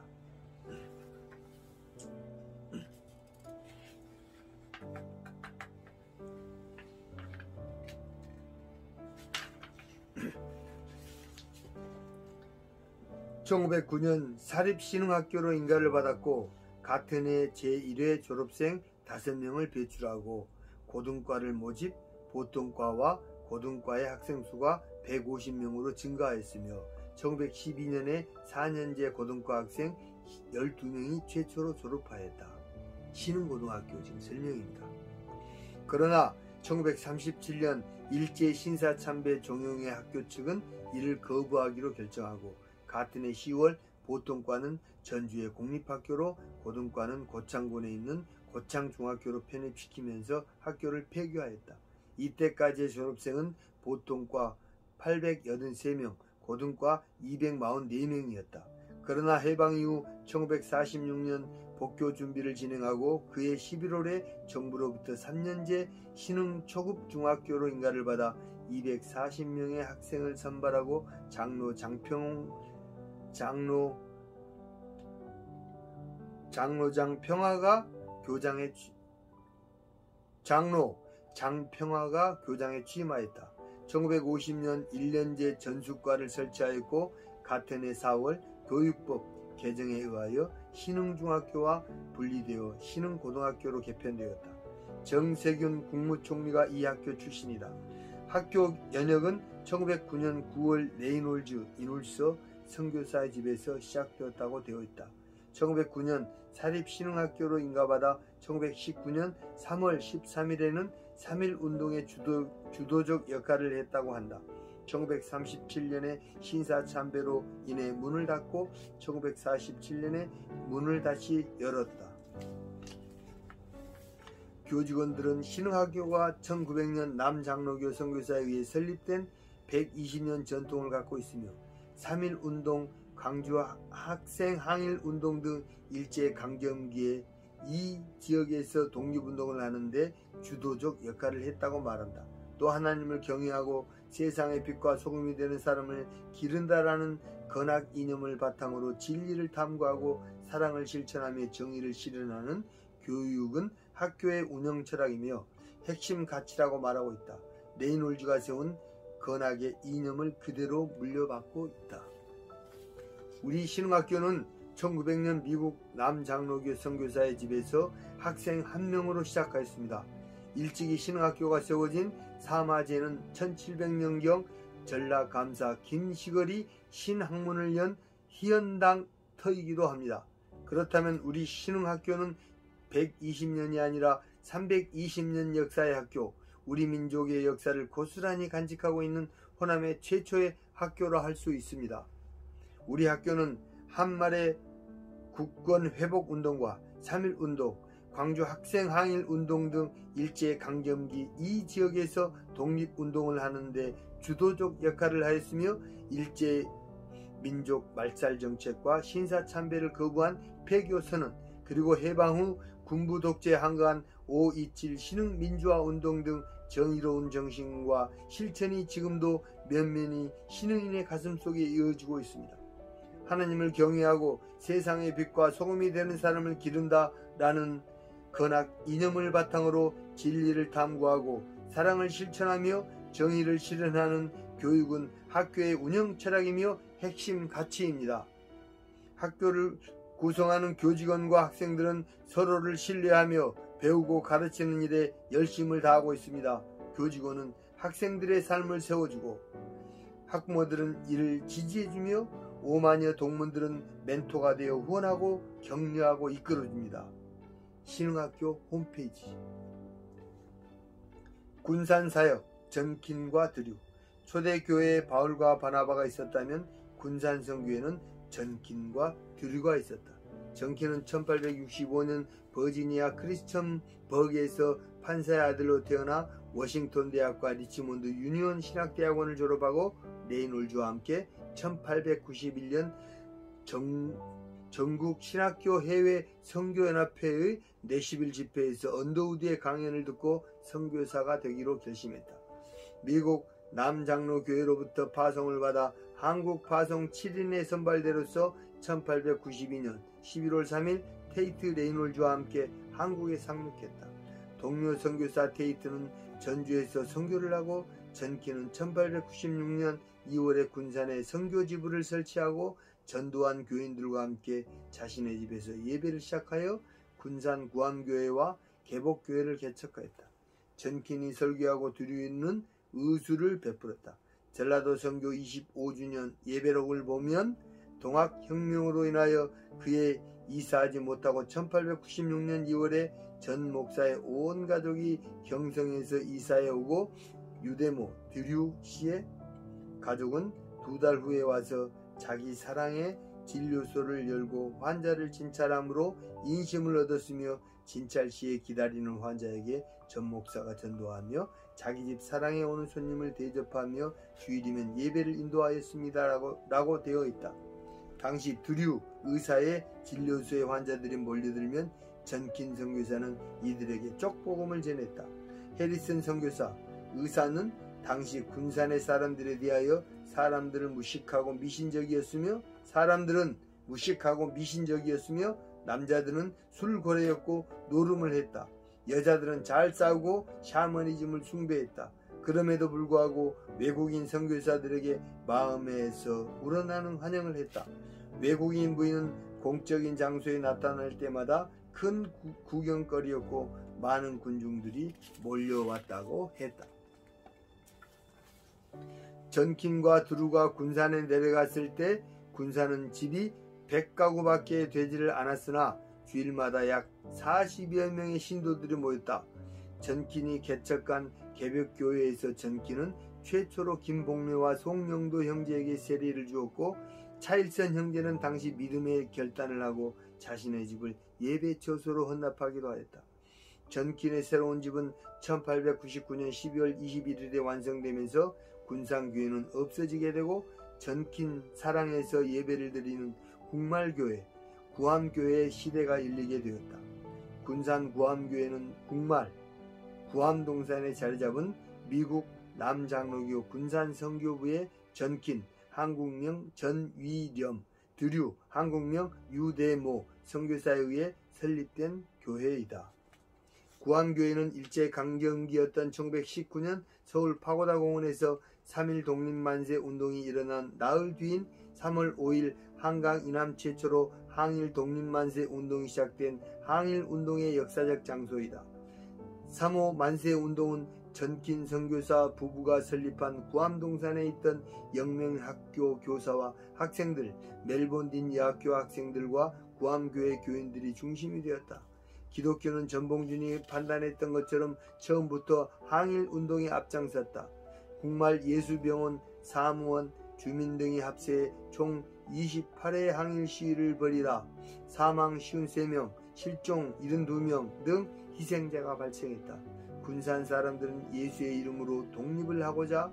(1909년) 사립신흥학교로 인가를 받았고 같은 해 제1회 졸업생 5명을 배출하고 고등과를 모집, 보통과와 고등과의 학생 수가 150명으로 증가하였으며 1912년에 4년제 고등과 학생 12명이 최초로 졸업하였다. 신흥고등학교 지금 설명입니다. 그러나 1937년 일제 신사참배 종용의 학교 측은 이를 거부하기로 결정하고 같은 해 10월 보통과는 전주의 공립학교로 고등과는 고창군에 있는 고창중학교로 편입시키면서 학교를 폐교하였다. 이때까지의 졸업생은 보통과 883명, 고등과 244명이었다. 그러나 해방 이후 1946년 복교 준비를 진행하고 그해 11월에 정부로부터 3년제 신흥 초급 중학교로 인가를 받아 240명의 학생을 선발하고 장로 장평화가 교장에 취임하였다. 1950년 1년제 전수과를 설치하였고 같은 해 4월 교육법 개정에 의하여 신흥중학교와 분리되어 신흥고등학교로 개편되었다. 정세균 국무총리가 이 학교 출신이다. 학교 연역은 1909년 9월 레이놀즈 인울서 선교사의 집에서 시작되었다고 되어 있다. 1909년 사립신흥학교로 인가받아 1919년 3월 13일에는 3.1운동의 주도적 역할을 했다고 한다. 1937년에 신사참배로 인해 문을 닫고 1947년에 문을 다시 열었다. 교직원들은 신흥학교가 1900년 남장로교 선교사에 의해 설립된 120년 전통을 갖고 있으며 3.1운동, 광주 학생 항일운동 등 일제강점기에 이 지역에서 독립운동을 하는데 주도적 역할을 했다고 말한다. 또 하나님을 경외하고 세상의 빛과 소금이 되는 사람을 기른다라는 건학 이념을 바탕으로 진리를 탐구하고 사랑을 실천하며 정의를 실현하는 교육은 학교의 운영 철학이며 핵심 가치라고 말하고 있다. 레이놀즈가 세운 건학의 이념을 그대로 물려받고 있다. 우리 신흥학교는 1900년 미국 남장로교 선교사의 집에서 학생 1명으로 시작하였습니다. 일찍이 신흥학교가 세워진 사마제는 1700년경 전라감사 김시걸이 신학문을 연 희연당 터이기도 합니다. 그렇다면 우리 신흥학교는 120년이 아니라 320년 역사의 학교, 우리 민족의 역사를 고스란히 간직하고 있는 호남의 최초의 학교라 할 수 있습니다. 우리 학교는 한말의 국권회복운동과 3.1운동, 광주 학생항일운동 등 일제강점기 이 지역에서 독립운동을 하는데 주도적 역할을 하였으며 일제민족 말살정책과 신사참배를 거부한 폐교선언, 그리고 해방 후 군부 독재에 항거한 5.27 신흥민주화운동 등 정의로운 정신과 실천이 지금도 면면히 신흥인의 가슴속에 이어지고 있습니다. 하나님을 경외하고 세상의 빛과 소금이 되는 사람을 기른다라는 건학 이념을 바탕으로 진리를 탐구하고 사랑을 실천하며 정의를 실현하는 교육은 학교의 운영 철학이며 핵심 가치입니다. 학교를 구성하는 교직원과 학생들은 서로를 신뢰하며 배우고 가르치는 일에 열심을 다하고 있습니다. 교직원은 학생들의 삶을 세워주고 학부모들은 이를 지지해주며 5만여 동문들은 멘토가 되어 후원하고 격려하고 이끌어줍니다. 신흥학교 홈페이지. 군산사역 전킨과 드류. 초대교회에 바울과 바나바가 있었다면 군산성교회는 전킨과 드류가 있었다. 전킨은 1865년 버지니아 크리스천 버그에서 판사의 아들로 태어나 워싱턴 대학과 리치몬드 유니온 신학대학원을 졸업하고 레이놀즈와 함께 1891년 전국 신학교 해외 선교연합회의 내시빌 집회에서 언더우드의 강연을 듣고 선교사가 되기로 결심했다. 미국 남장로교회로부터 파송을 받아 한국 파송 7인의 선발대로서 1892년 11월 3일 테이트 레이놀즈와 함께 한국에 상륙했다. 동료 선교사 테이트는 전주에서 선교를 하고 전키는 1896년 2월에 군산에 선교지부를 설치하고 전도한 교인들과 함께 자신의 집에서 예배를 시작하여 군산 구암교회와 개복교회를 개척하였다. 전킨이 설교하고 드류는 의술을 베풀었다. 전라도 선교 25주년 예배록을 보면 동학혁명으로 인하여 그에 이사하지 못하고 1896년 2월에 전 목사의 온 가족이 경성에서 이사해 오고 유대모 드류 씨의 가족은 2달 후에 와서 자기 사랑의 진료소를 열고 환자를 진찰함으로 인심을 얻었으며 진찰 시에 기다리는 환자에게 전 목사가 전도하며 자기 집 사랑에 오는 손님을 대접하며 주일이면 예배를 인도하였습니다. 라고 되어 있다. 당시 두류 의사의 진료소에 환자들이 몰려들면 전킨 선교사는 이들에게 쪽복음을 전했다. 해리슨 선교사 의사는 당시 군산의 사람들에 대하여 사람들은 무식하고 미신적이었으며 남자들은 술고래였고 노름을 했다. 여자들은 잘 싸우고 샤머니즘을 숭배했다. 그럼에도 불구하고 외국인 선교사들에게 마음에서 우러나는 환영을 했다. 외국인 부인은 공적인 장소에 나타날 때마다 큰 구경거리였고 많은 군중들이 몰려왔다고 했다. 전킨과 두루가 군산에 내려갔을 때 군산은 집이 100가구밖에 되지를 않았으나 주일마다 약 40여 명의 신도들이 모였다. 전킨이 개척한 개벽교회에서 전킨은 최초로 김복래와 송영도 형제에게 세례를 주었고 차일선 형제는 당시 믿음의 결단을 하고 자신의 집을 예배 처소로 헌납하기도 하였다. 전킨의 새로운 집은 1899년 12월 21일에 완성되면서 군산교회는 없어지게 되고 전킨 사랑에서 예배를 드리는 국말교회, 구암교회의 시대가 열리게 되었다. 군산 구암교회는 구암동산에 자리잡은 미국 남장로교 군산선교부의 전킨, 한국명 전위렴, 드류, 한국명 유대모 선교사에 의해 설립된 교회이다. 구암교회는 일제강점기였던 1919년 서울 파고다공원에서 3.1 독립만세 운동이 일어난 나흘 뒤인 3월 5일 한강 이남 최초로 항일 독립만세 운동이 시작된 항일운동의 역사적 장소이다. 3.5 만세운동은 전킨 선교사 부부가 설립한 구암동산에 있던 영명학교 교사와 학생들, 멜본딘 여학교 학생들과 구암교회 교인들이 중심이 되었다. 기독교는 전봉준이 판단했던 것처럼 처음부터 항일운동에 앞장섰다. 국말 예수병원, 사무원, 주민 등이 합세해 총 28회의 항일 시위를 벌이다 사망 53명, 실종 72명 등 희생자가 발생했다. 군산 사람들은 예수의 이름으로 독립을 하고자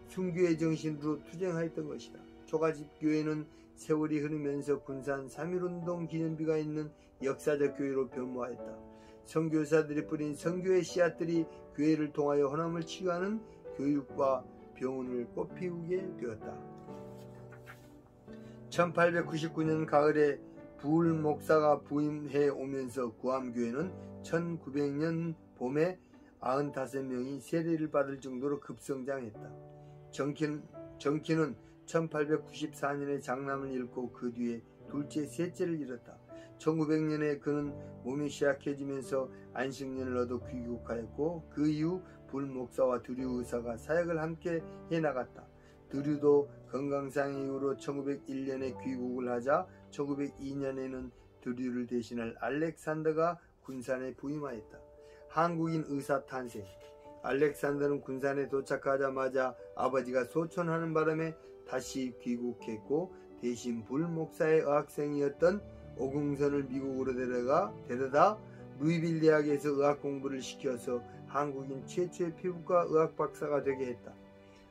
순교의 정신으로 투쟁하였던 것이다. 초가집교회는 세월이 흐르면서 군산 3.1운동 기념비가 있는 역사적 교회로 변모하였다. 선교사들이 뿌린 선교의 씨앗들이 교회를 통하여 호남을 치유하는 교육과 병원을 꽃피우게 되었다. 1899년 가을에 부울 목사가 부임해 오면서 구암교회는 1900년 봄에 95명이 세례를 받을 정도로 급성장했다. 정킨은 1894년에 장남을 잃고 그 뒤에 둘째, 셋째를 잃었다. 1900년에 그는 몸이 취약해지면서 안식년을 얻어 귀국하였고 그 이후 불목사와 두류 의사가 사역을 함께 해나갔다. 두류도 건강상의 이유로 1901년에 귀국을 하자 1902년에는 두류를 대신할 알렉산더가 군산에 부임하였다. 한국인 의사 탄생. 알렉산더는 군산에 도착하자마자 아버지가 소천하는 바람에 다시 귀국했고 대신 불목사의 의학생이었던 오궁선을 미국으로 데려다 루이빌 대학에서 의학 공부를 시켜서 한국인 최초의 피부과 의학 박사가 되게 했다.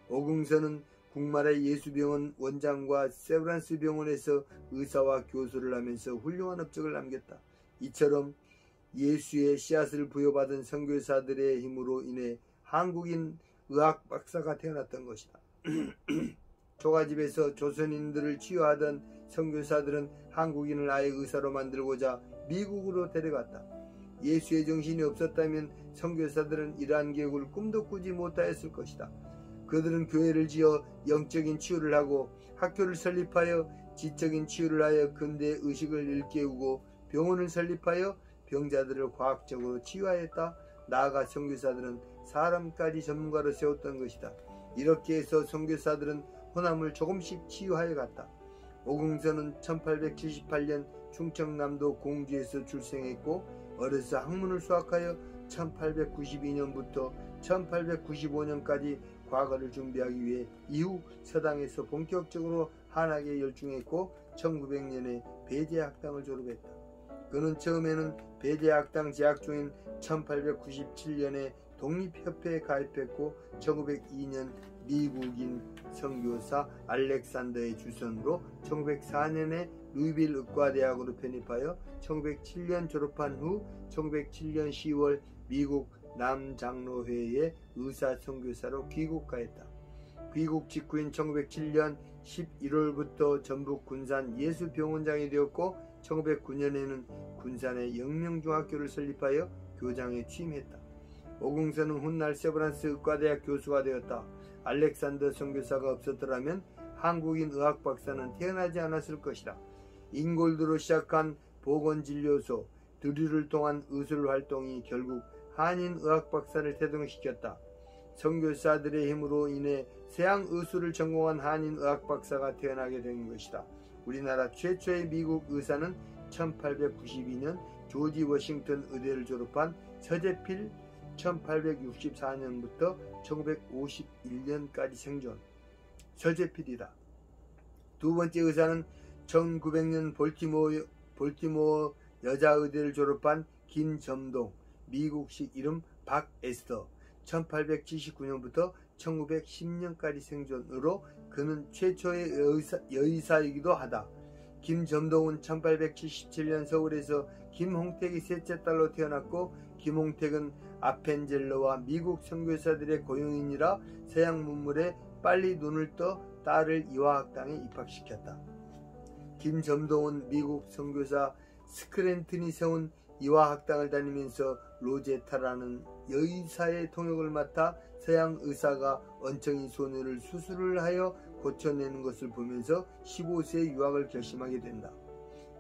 오궁선은 국말의 예수병원 원장과 세브란스 병원에서 의사와 교수를 하면서 훌륭한 업적을 남겼다. 이처럼 예수의 씨앗을 부여받은 선교사들의 힘으로 인해 한국인 의학 박사가 태어났던 것이다. 초가집에서 조선인들을 치유하던 선교사들은 한국인을 아예 의사로 만들고자 미국으로 데려갔다. 예수의 정신이 없었다면 선교사들은 이러한 계획을 꿈도 꾸지 못하였을 것이다. 그들은 교회를 지어 영적인 치유를 하고 학교를 설립하여 지적인 치유를 하여 근대 의식을 일깨우고 병원을 설립하여 병자들을 과학적으로 치유하였다. 나아가 선교사들은 사람까지 전문가로 세웠던 것이다. 이렇게 해서 선교사들은 호남을 조금씩 치유하여 갔다. 오궁선은 1878년 충청남도 공주에서 출생했고 어려서 학문을 수학하여 1892년부터 1895년까지 과거를 준비하기 위해 이후 서당에서 본격적으로 한학에 열중했고 1900년에 배제학당을 졸업했다. 그는 처음에는 배제학당 재학 중인 1897년에 독립협회에 가입했고 1902년 미국인 선교사 알렉산더의 주선으로 1904년에 루이빌 의과대학으로 편입하여 1907년 졸업한 후 1907년 10월 미국 남장로회의 의사 선교사로 귀국하였다. 귀국 직후인 1907년 11월부터 전북 군산 예수병원장이 되었고 1909년에는 군산의 영명중학교를 설립하여 교장에 취임했다. 오궁서는 훗날 세브란스 의과대학 교수가 되었다. 알렉산더 선교사가 없었더라면 한국인 의학 박사는 태어나지 않았을 것이다. 잉골드로 시작한 보건진료소, 드류를 통한 의술 활동이 결국 한인 의학 박사를 태동시켰다. 선교사들의 힘으로 인해 서양 의술을 전공한 한인 의학 박사가 태어나게 된 것이다. 우리나라 최초의 미국 의사는 1892년 조지 워싱턴 의대를 졸업한 서재필 1864년부터 1951년까지 생존 서재필이다. 두 번째 의사는 1900년 볼티모어 여자의대를 졸업한 김점동, 미국식 이름 박에스더 1879년부터 1910년까지 생존으로 그는 최초의 여의사이기도 하다. 김점동은 1877년 서울에서 김홍택의 셋째 딸로 태어났고 김홍택은 아펜젤러와 미국 선교사들의 고용인이라 서양 문물에 빨리 눈을 떠 딸을 이화학당에 입학시켰다. 김점동은 미국 선교사 스크랜튼이 세운 이화학당을 다니면서 로제타라는 여의사의 통역을 맡아 서양 의사가 얹혀인 소녀를 수술을 하여 고쳐내는 것을 보면서 15세에 유학을 결심하게 된다.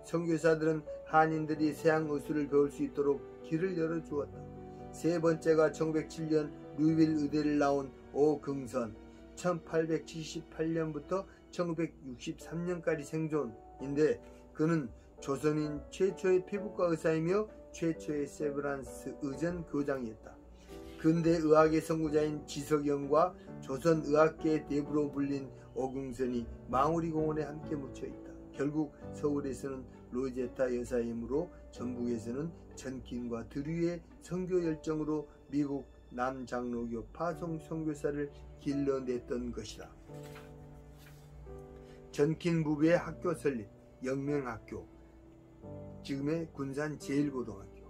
선교사들은 한인들이 서양 의술을 배울 수 있도록 길을 열어주었다. 세 번째가 1907년 루이빌 의대를 나온 오긍선 1878년부터 1963년까지 생존인데 그는 조선인 최초의 피부과 의사이며 최초의 세브란스 의전 교장이었다. 근대 의학의 선구자인 지석영과 조선의학계의 대부로 불린 오긍선이 망우리공원에 함께 묻혀있다. 결국 서울에서는 로제타 여사의 힘으로 전북에서는 전킨과 드류의 선교 열정으로 미국 남장로교 파송 선교사를 길러냈던 것이다. 전킨 부부의 학교 설립, 영명학교, 지금의 군산 제1고등학교.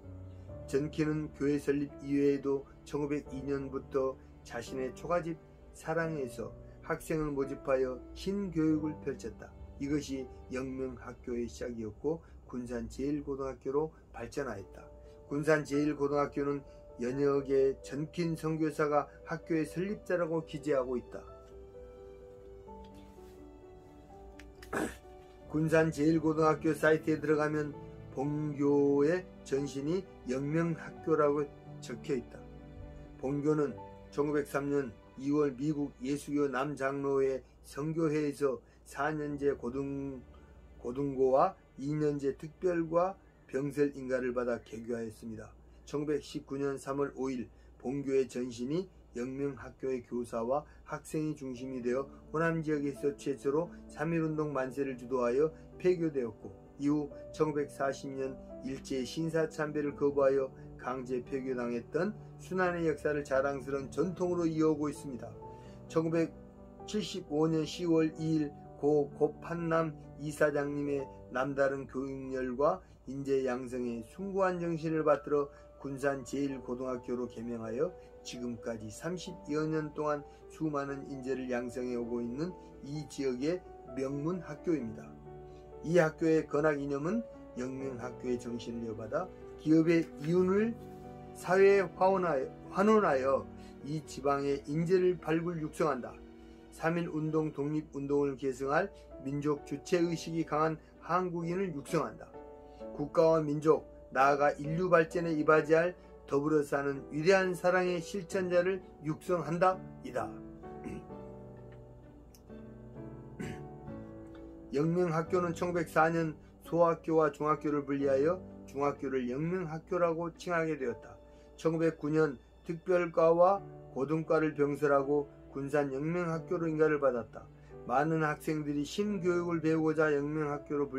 전킨은 교회 설립 이외에도 1902년부터 자신의 초가집 사랑에서 학생을 모집하여 신교육을 펼쳤다. 이것이 영명학교의 시작이었고 군산 제1고등학교로 발전하였다. 군산 제1고등학교는 연역의 전킨 선교사가 학교의 설립자라고 기재하고 있다. 군산 제1고등학교 사이트에 들어가면 본교의 전신이 영명학교라고 적혀있다. 본교는 1903년 2월 미국 예수교 남장로회 선교회에서 4년제 고등고와 2년제 특별과 병설인가를 받아 개교하였습니다. 1919년 3월 5일 본교의 전신이 영명학교의 교사와 학생이 중심이 되어 호남지역에서 최초로 3.1운동 만세를 주도하여 폐교되었고 이후 1940년 일제 신사참배를 거부하여 강제 폐교당했던 순환의 역사를 자랑스러운 전통으로 이어오고 있습니다. 1975년 10월 2일 고 고판남 이사장님의 남다른 교육열과 인재 양성의 숭고한 정신을 받들어 군산 제1고등학교로 개명하여 지금까지 30여 년 동안 수많은 인재를 양성해 오고 있는 이 지역의 명문 학교입니다. 이 학교의 건학 이념은 영명학교의 정신을 이어받아 기업의 이윤을 사회에 환원하여 이 지방의 인재를 발굴 육성한다. 3.1운동 독립운동을 계승할 민족 주체의식이 강한 한국인을 육성한다. 국가와 민족, 나아가 인류 발전에 이바지할 더불어 사는 위대한 사랑의 실천자를 육성한다. 이다. 영명학교는 1904년 소학교와 중학교를 분리하여 중학교를 영명학교라고 칭하게 되었다. 1909년 특별과와 고등과를 병설하고 군산 영명학교로 인가를 받았다. 많은 학생들이 신교육을 배우고자 영명학교로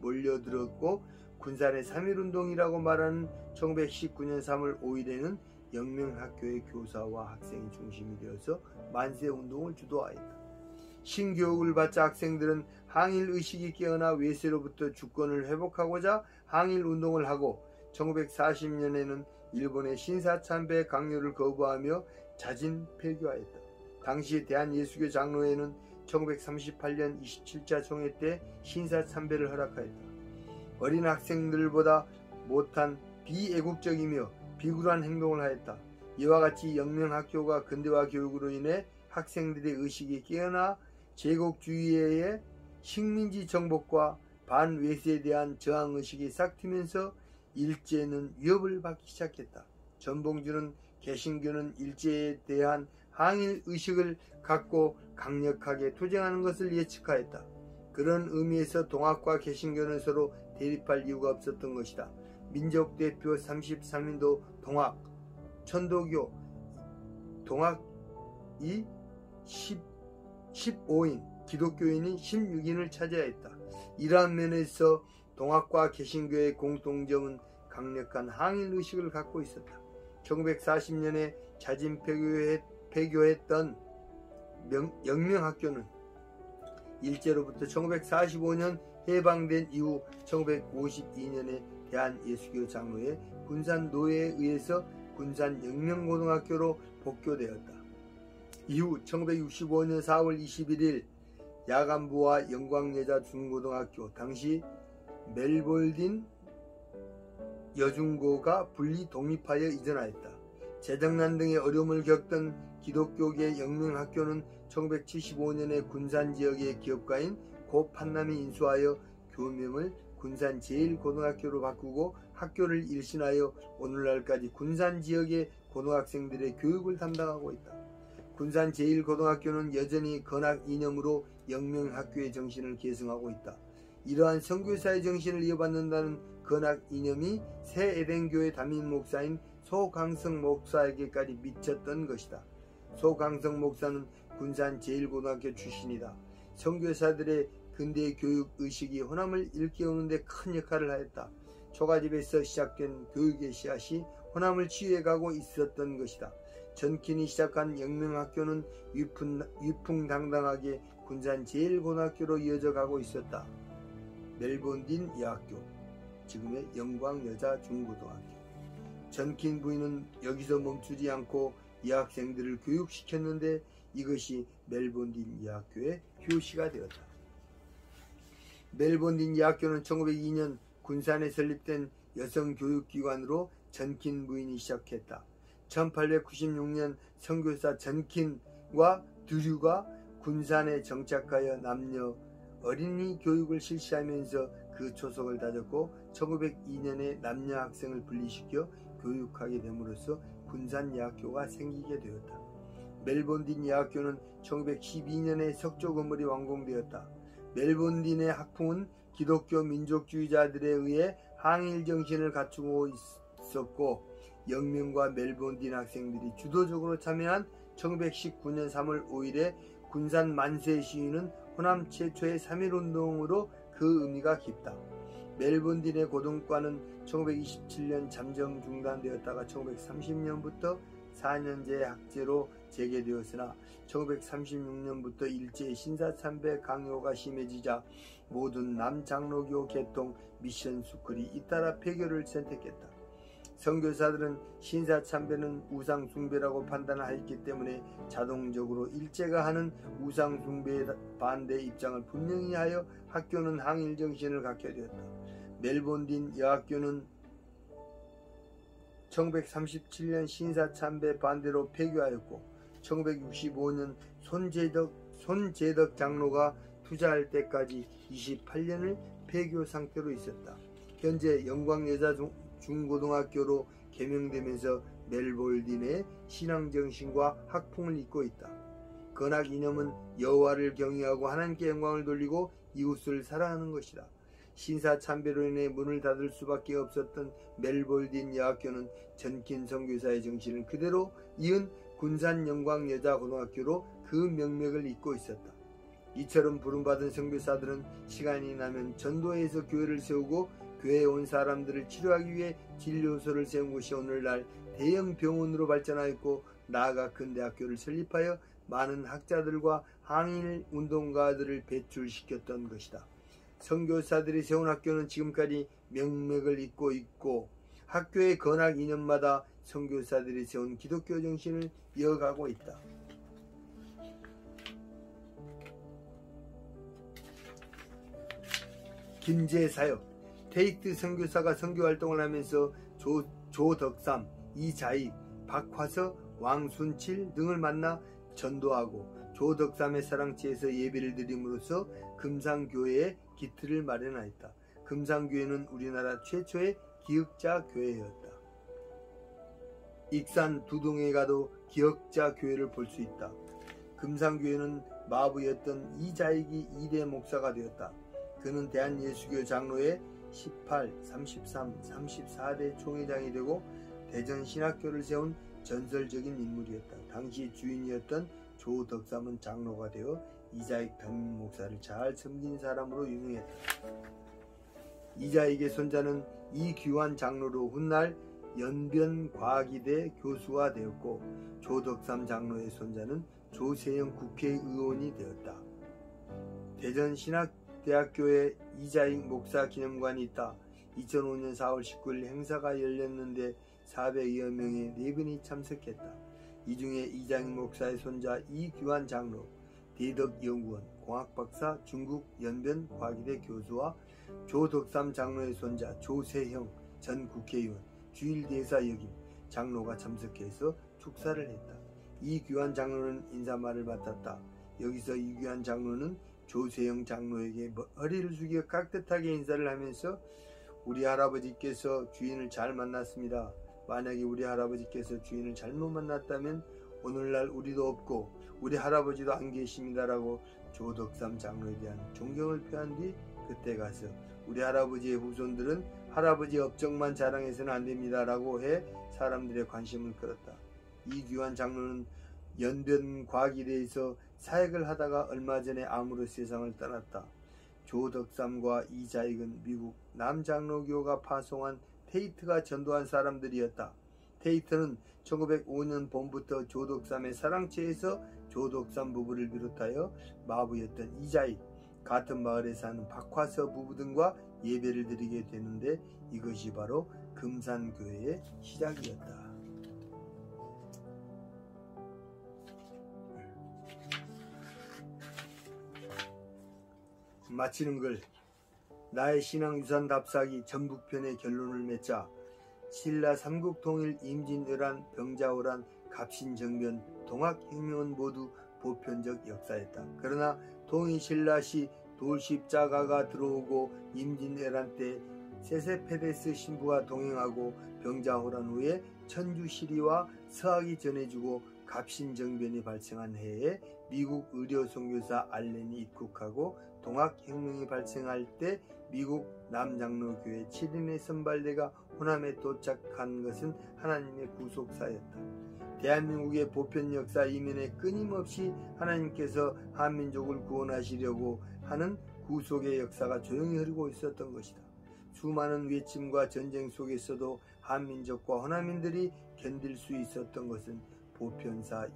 몰려들었고 군산의 3.1운동이라고 말하는 1919년 3월 5일에는 영명학교의 교사와 학생이 중심이 되어서 만세운동을 주도하였다. 신교육을 받자 학생들은 항일의식이 깨어나 외세로부터 주권을 회복하고자 항일운동을 하고 1940년에는 일본의 신사참배 강요를 거부하며 자진 폐교하였다. 당시 대한예수교 장로회는 1938년 27차 총회 때 신사참배를 허락하였다. 어린 학생들보다 못한 비애국적이며 비굴한 행동을 하였다. 이와 같이 영명학교가 근대화 교육으로 인해 학생들의 의식이 깨어나 제국주의의 식민지 정복과 반외세에 대한 저항의식이 싹 트면서 일제는 위협을 받기 시작했다. 전봉주는 개신교는 일제에 대한 항일의식을 갖고 강력하게 투쟁하는 것을 예측하였다. 그런 의미에서 동학과 개신교는 서로 대립할 이유가 없었던 것이다. 민족대표 33인도 동학, 천도교, 동학이 15인, 기독교인이 16인을 차지하였다. 이러한 면에서 동학과 개신교의 공통점은 강력한 항일의식을 갖고 있었다. 1940년에 자진 폐교했던 영명학교는 일제로부터 1945년 해방된 이후 1952년에 대한예수교 장로회 군산노회에 의해서 군산영명고등학교로 복교되었다. 이후 1965년 4월 21일 야간부와 영광여자중고등학교, 당시 멜볼딘 여중고가 분리 독립하여 이전하였다. 재정난 등의 어려움을 겪던 기독교계 영명학교는 1975년에 군산지역의 기업가인 고 판남이 인수하여 교명을 군산제일고등학교로 바꾸고 학교를 일신하여 오늘날까지 군산지역의 고등학생들의 교육을 담당하고 있다. 군산제일고등학교는 여전히 건학 이념으로 영명학교의 정신을 계승하고 있다. 이러한 선교사의 정신을 이어받는다는 건학 이념이 새 에덴교회 담임 목사인 소강성 목사에게까지 미쳤던 것이다. 소강성 목사는 군산제일고등학교 출신이다. 선교사들의 근대 교육 의식이 호남을 일깨우는 데 큰 역할을 하였다. 초가집에서 시작된 교육의 씨앗이 호남을 치유해가고 있었던 것이다. 전킨이 시작한 영명학교는 위풍당당하게 군산제일고등학교로 이어져 가고 있었다. 멜본딘 여학교, 지금의 영광여자중고등학교. 전킨 부인은 여기서 멈추지 않고 여학생들을 교육시켰는데 이것이 멜본딘 여학교의 효시가 되었다. 멜본딘 여학교는 1902년 군산에 설립된 여성교육기관으로 전킨 부인이 시작했다. 1896년 선교사 전킨과 드류가 군산에 정착하여 남녀 어린이 교육을 실시하면서 그 초석을 다졌고 1902년에 남녀 학생을 분리시켜 교육하게 됨으로써 군산여학교가 생기게 되었다. 멜본딘 여학교는 1912년에 석조 건물이 완공되었다. 멜본딘의 학풍은 기독교 민족주의자들에 의해 항일 정신을 갖추고 있었고 영명과 멜본딘 학생들이 주도적으로 참여한 1919년 3월 5일에 군산 만세 시위는 호남 최초의 3.1운동으로 그 의미가 깊다. 멜본딘의 고등과는 1927년 잠정 중단되었다가 1930년부터 4년제 학제로 재개되었으나 1936년부터 일제 신사참배 강요가 심해지자 모든 남장로교 개통 미션 스쿨이 잇따라 폐교를 선택했다. 선교사들은 신사참배는 우상숭배라고 판단하였기 때문에 자동적으로 일제가 하는 우상숭배에 반대 입장을 분명히 하여 학교는 항일정신을 갖게 되었다. 멜본딘 여학교는 1937년 신사참배 반대로 폐교하였고 1965년 손재덕 장로가 투자할 때까지 28년을 폐교 상태로 있었다. 현재 영광여자중고등학교로 개명되면서 멜본딘의 신앙정신과 학풍을 잇고 있다. 건학 이념은 여호와를 경외하고 하나님께 영광을 돌리고 이웃을 사랑하는 것이다. 신사참배로 인해 문을 닫을 수밖에 없었던 멜본딘 여학교는 전킨 선교사의 정신을 그대로 이은 군산 영광여자고등학교로 그 명맥을 잇고 있었다. 이처럼 부름받은 선교사들은 시간이 나면 전도에서 교회를 세우고 교회에 온 사람들을 치료하기 위해 진료소를 세운 곳이 오늘날 대형 병원으로 발전하였고 나아가 근대학교를 설립하여 많은 학자들과 항일 운동가들을 배출시켰던 것이다. 선교사들이 세운 학교는 지금까지 명맥을 잇고 있고 학교의 건학 2년마다 선교사들이 세운 기독교 정신을 이어가고 있다. 김제사역. 테이트 선교사가 선교활동을 하면서 조덕삼, 이자익, 박화서, 왕순칠 등을 만나 전도하고 조덕삼의 사랑지에서 예배를 드림으로써 금상교회의 기틀을 마련하였다. 금상교회는 우리나라 최초의 기역자 교회였다. 익산 두동에 가도 기역자 교회를 볼 수 있다. 금상교회는 마부였던 이자익이 2대 목사가 되었다. 그는 대한예수교 장로의 18, 33, 34대 총회장이 되고 대전신학교를 세운 전설적인 인물이었다. 당시 주인이었던 조덕삼은 장로가 되어 이자익 담임 목사를 잘 섬긴 사람으로 유명했다. 이자익의 손자는 이규환 장로로 훗날 연변과기대 교수가 되었고 조덕삼 장로의 손자는 조세영 국회의원이 되었다. 대전신학대학교에 이자익 목사 기념관이 있다. 2005년 4월 19일 행사가 열렸는데 400여 명의 내분이 참석했다. 이 중에 이자익 목사의 손자 이규환 장로, 대덕연구원, 공학박사, 중국 연변과기대 교수와 조덕삼 장로의 손자 조세형 전 국회의원, 주일대사 역임 장로가 참석해서 축사를 했다. 이규환 장로는 인사말을 맡았다. 여기서 이규환 장로는 조세형 장로에게 허리를 숙여 깍듯하게 인사를 하면서 우리 할아버지께서 주인을 잘 만났습니다. 만약에 우리 할아버지께서 주인을 잘못 만났다면 오늘날 우리도 없고 우리 할아버지도 안 계십니다라고 조덕삼 장로에 대한 존경을 표한 뒤 그때 가서 우리 할아버지의 후손들은 할아버지 업적만 자랑해서는 안 됩니다라고 해 사람들의 관심을 끌었다. 이규환 장로는 연변과기대에서 사역을 하다가 얼마 전에 암으로 세상을 떠났다. 조덕삼과 이자익은 미국 남장로교가 파송한 테이트가 전도한 사람들이었다. 테이트는 1905년 봄부터 조덕삼의 사랑채에서 조덕삼 부부를 비롯하여 마부였던 이자익, 같은 마을에 사는 박화서 부부 등과 예배를 드리게 되는데 이것이 바로 금산교회의 시작이었다. 마치는 글. 나의 신앙유산 답사기 전북편의 결론을 맺자 신라 삼국통일 임진왜란 병자호란 갑신정변 동학혁명은 모두 보편적 역사였다. 그러나 통일신라 시 돌십자가가 들어오고 임진왜란 때 세세페데스 신부가 동행하고 병자호란 후에 천주시리와 서학이 전해주고 갑신정변이 발생한 해에 미국 의료선교사 알렌이 입국하고 동학혁명이 발생할 때 미국 남장로교회 7인의 선발대가 호남에 도착한 것은 하나님의 구속사였다. 대한민국의 보편 역사 이면에 끊임없이 하나님께서 한민족을 구원하시려고 하는 구속의 역사가 조용히 흐르고 있었던 것이다. 수많은 외침과 전쟁 속에서도 한민족과 호남인들이 견딜 수 있었던 것은 보편사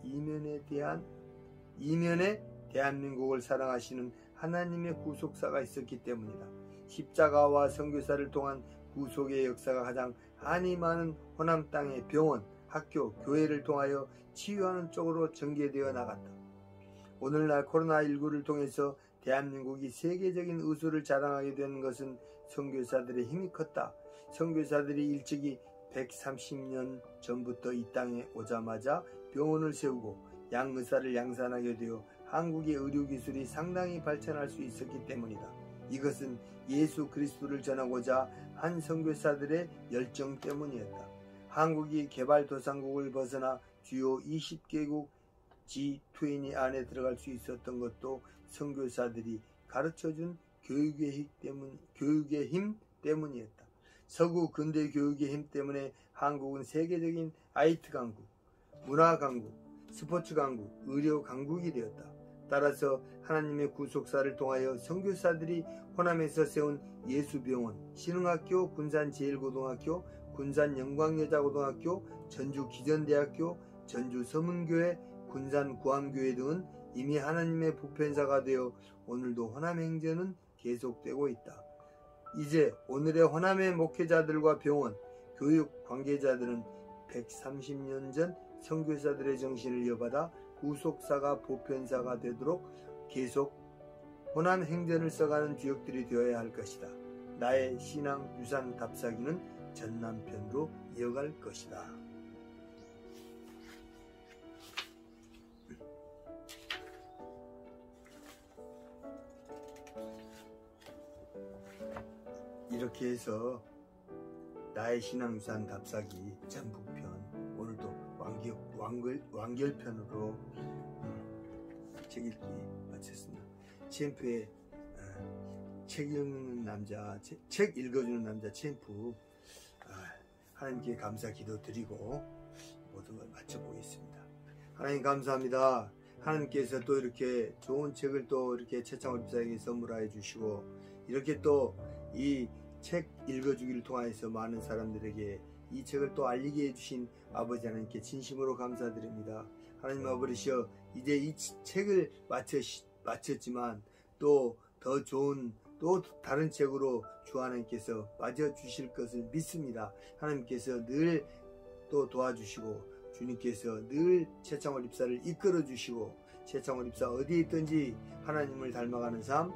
이면에 대한민국을 사랑하시는 하나님의 구속사가 있었기 때문이다. 십자가와 선교사를 통한 구속의 역사가 가장 한이 많은 호남 땅의 병원, 학교, 교회를 통하여 치유하는 쪽으로 전개되어 나갔다. 오늘날 코로나19를 통해서 대한민국이 세계적인 의수를 자랑하게 된 것은 선교사들의 힘이 컸다. 선교사들이 일찍이 130년 전부터 이 땅에 오자마자 병원을 세우고 양의사를 양산하게 되어 한국의 의료기술이 상당히 발전할 수 있었기 때문이다. 이것은 예수 그리스도를 전하고자 한 선교사들의 열정 때문이었다. 한국이 개발도상국을 벗어나 주요 20개국 G20 안에 들어갈 수 있었던 것도 선교사들이 가르쳐준 교육의 힘 때문이었다. 서구 근대 교육의 힘 때문에 한국은 세계적인 IT 강국, 문화 강국, 스포츠 강국, 의료 강국이 되었다. 따라서 하나님의 구속사를 통하여 선교사들이 호남에서 세운 예수병원, 신흥학교, 군산제일고등학교, 군산 영광여자고등학교, 전주 기전대학교, 전주 서문교회, 군산 구암교회 등은 이미 하나님의 보편사가 되어 오늘도 호남행전은 계속되고 있다. 이제 오늘의 호남의 목회자들과 병원, 교육 관계자들은 130년 전 선교사들의 정신을 이어받아 후속사가 보편사가 되도록 계속 호남 행전을 써가는 주역들이 되어야 할 것이다. 나의 신앙 유산 답사기는 전남편으로 이어갈 것이다. 이렇게 해서 나의 신앙 유산 답사기 전북편, 오늘도 완결편으로 책 읽기 마쳤습니다. 챔프의 책 읽는 남자, 책 읽어주는 남자 챔프, 하나님께 감사 기도 드리고 모두 마쳐보겠습니다. 하나님 감사합니다. 하나님께서 또 이렇게 좋은 책을 또 이렇게 최창호 집사에게 선물하여 주시고, 이렇게 또 이 책 읽어주기를 통하여서 많은 사람들에게 이 책을 또 알리게 해주신 아버지 하나님께 진심으로 감사드립니다. 하나님 아버지여, 이제 이 책을 마쳤지만 또 더 좋은 또 다른 책으로 주 하나님께서 맞아주실 것을 믿습니다. 하나님께서 늘 또 도와주시고, 주님께서 늘 최창호 집사를 이끌어 주시고, 최창호 집사 어디에 있든지 하나님을 닮아가는 삶,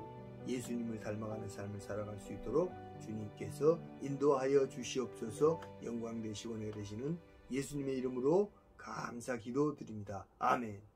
예수님을 닮아가는 삶을 살아갈 수 있도록 주님께서 인도하여 주시옵소서. 영광 되시고 은혜 되시는 예수님의 이름으로 감사 기도드립니다. 아멘.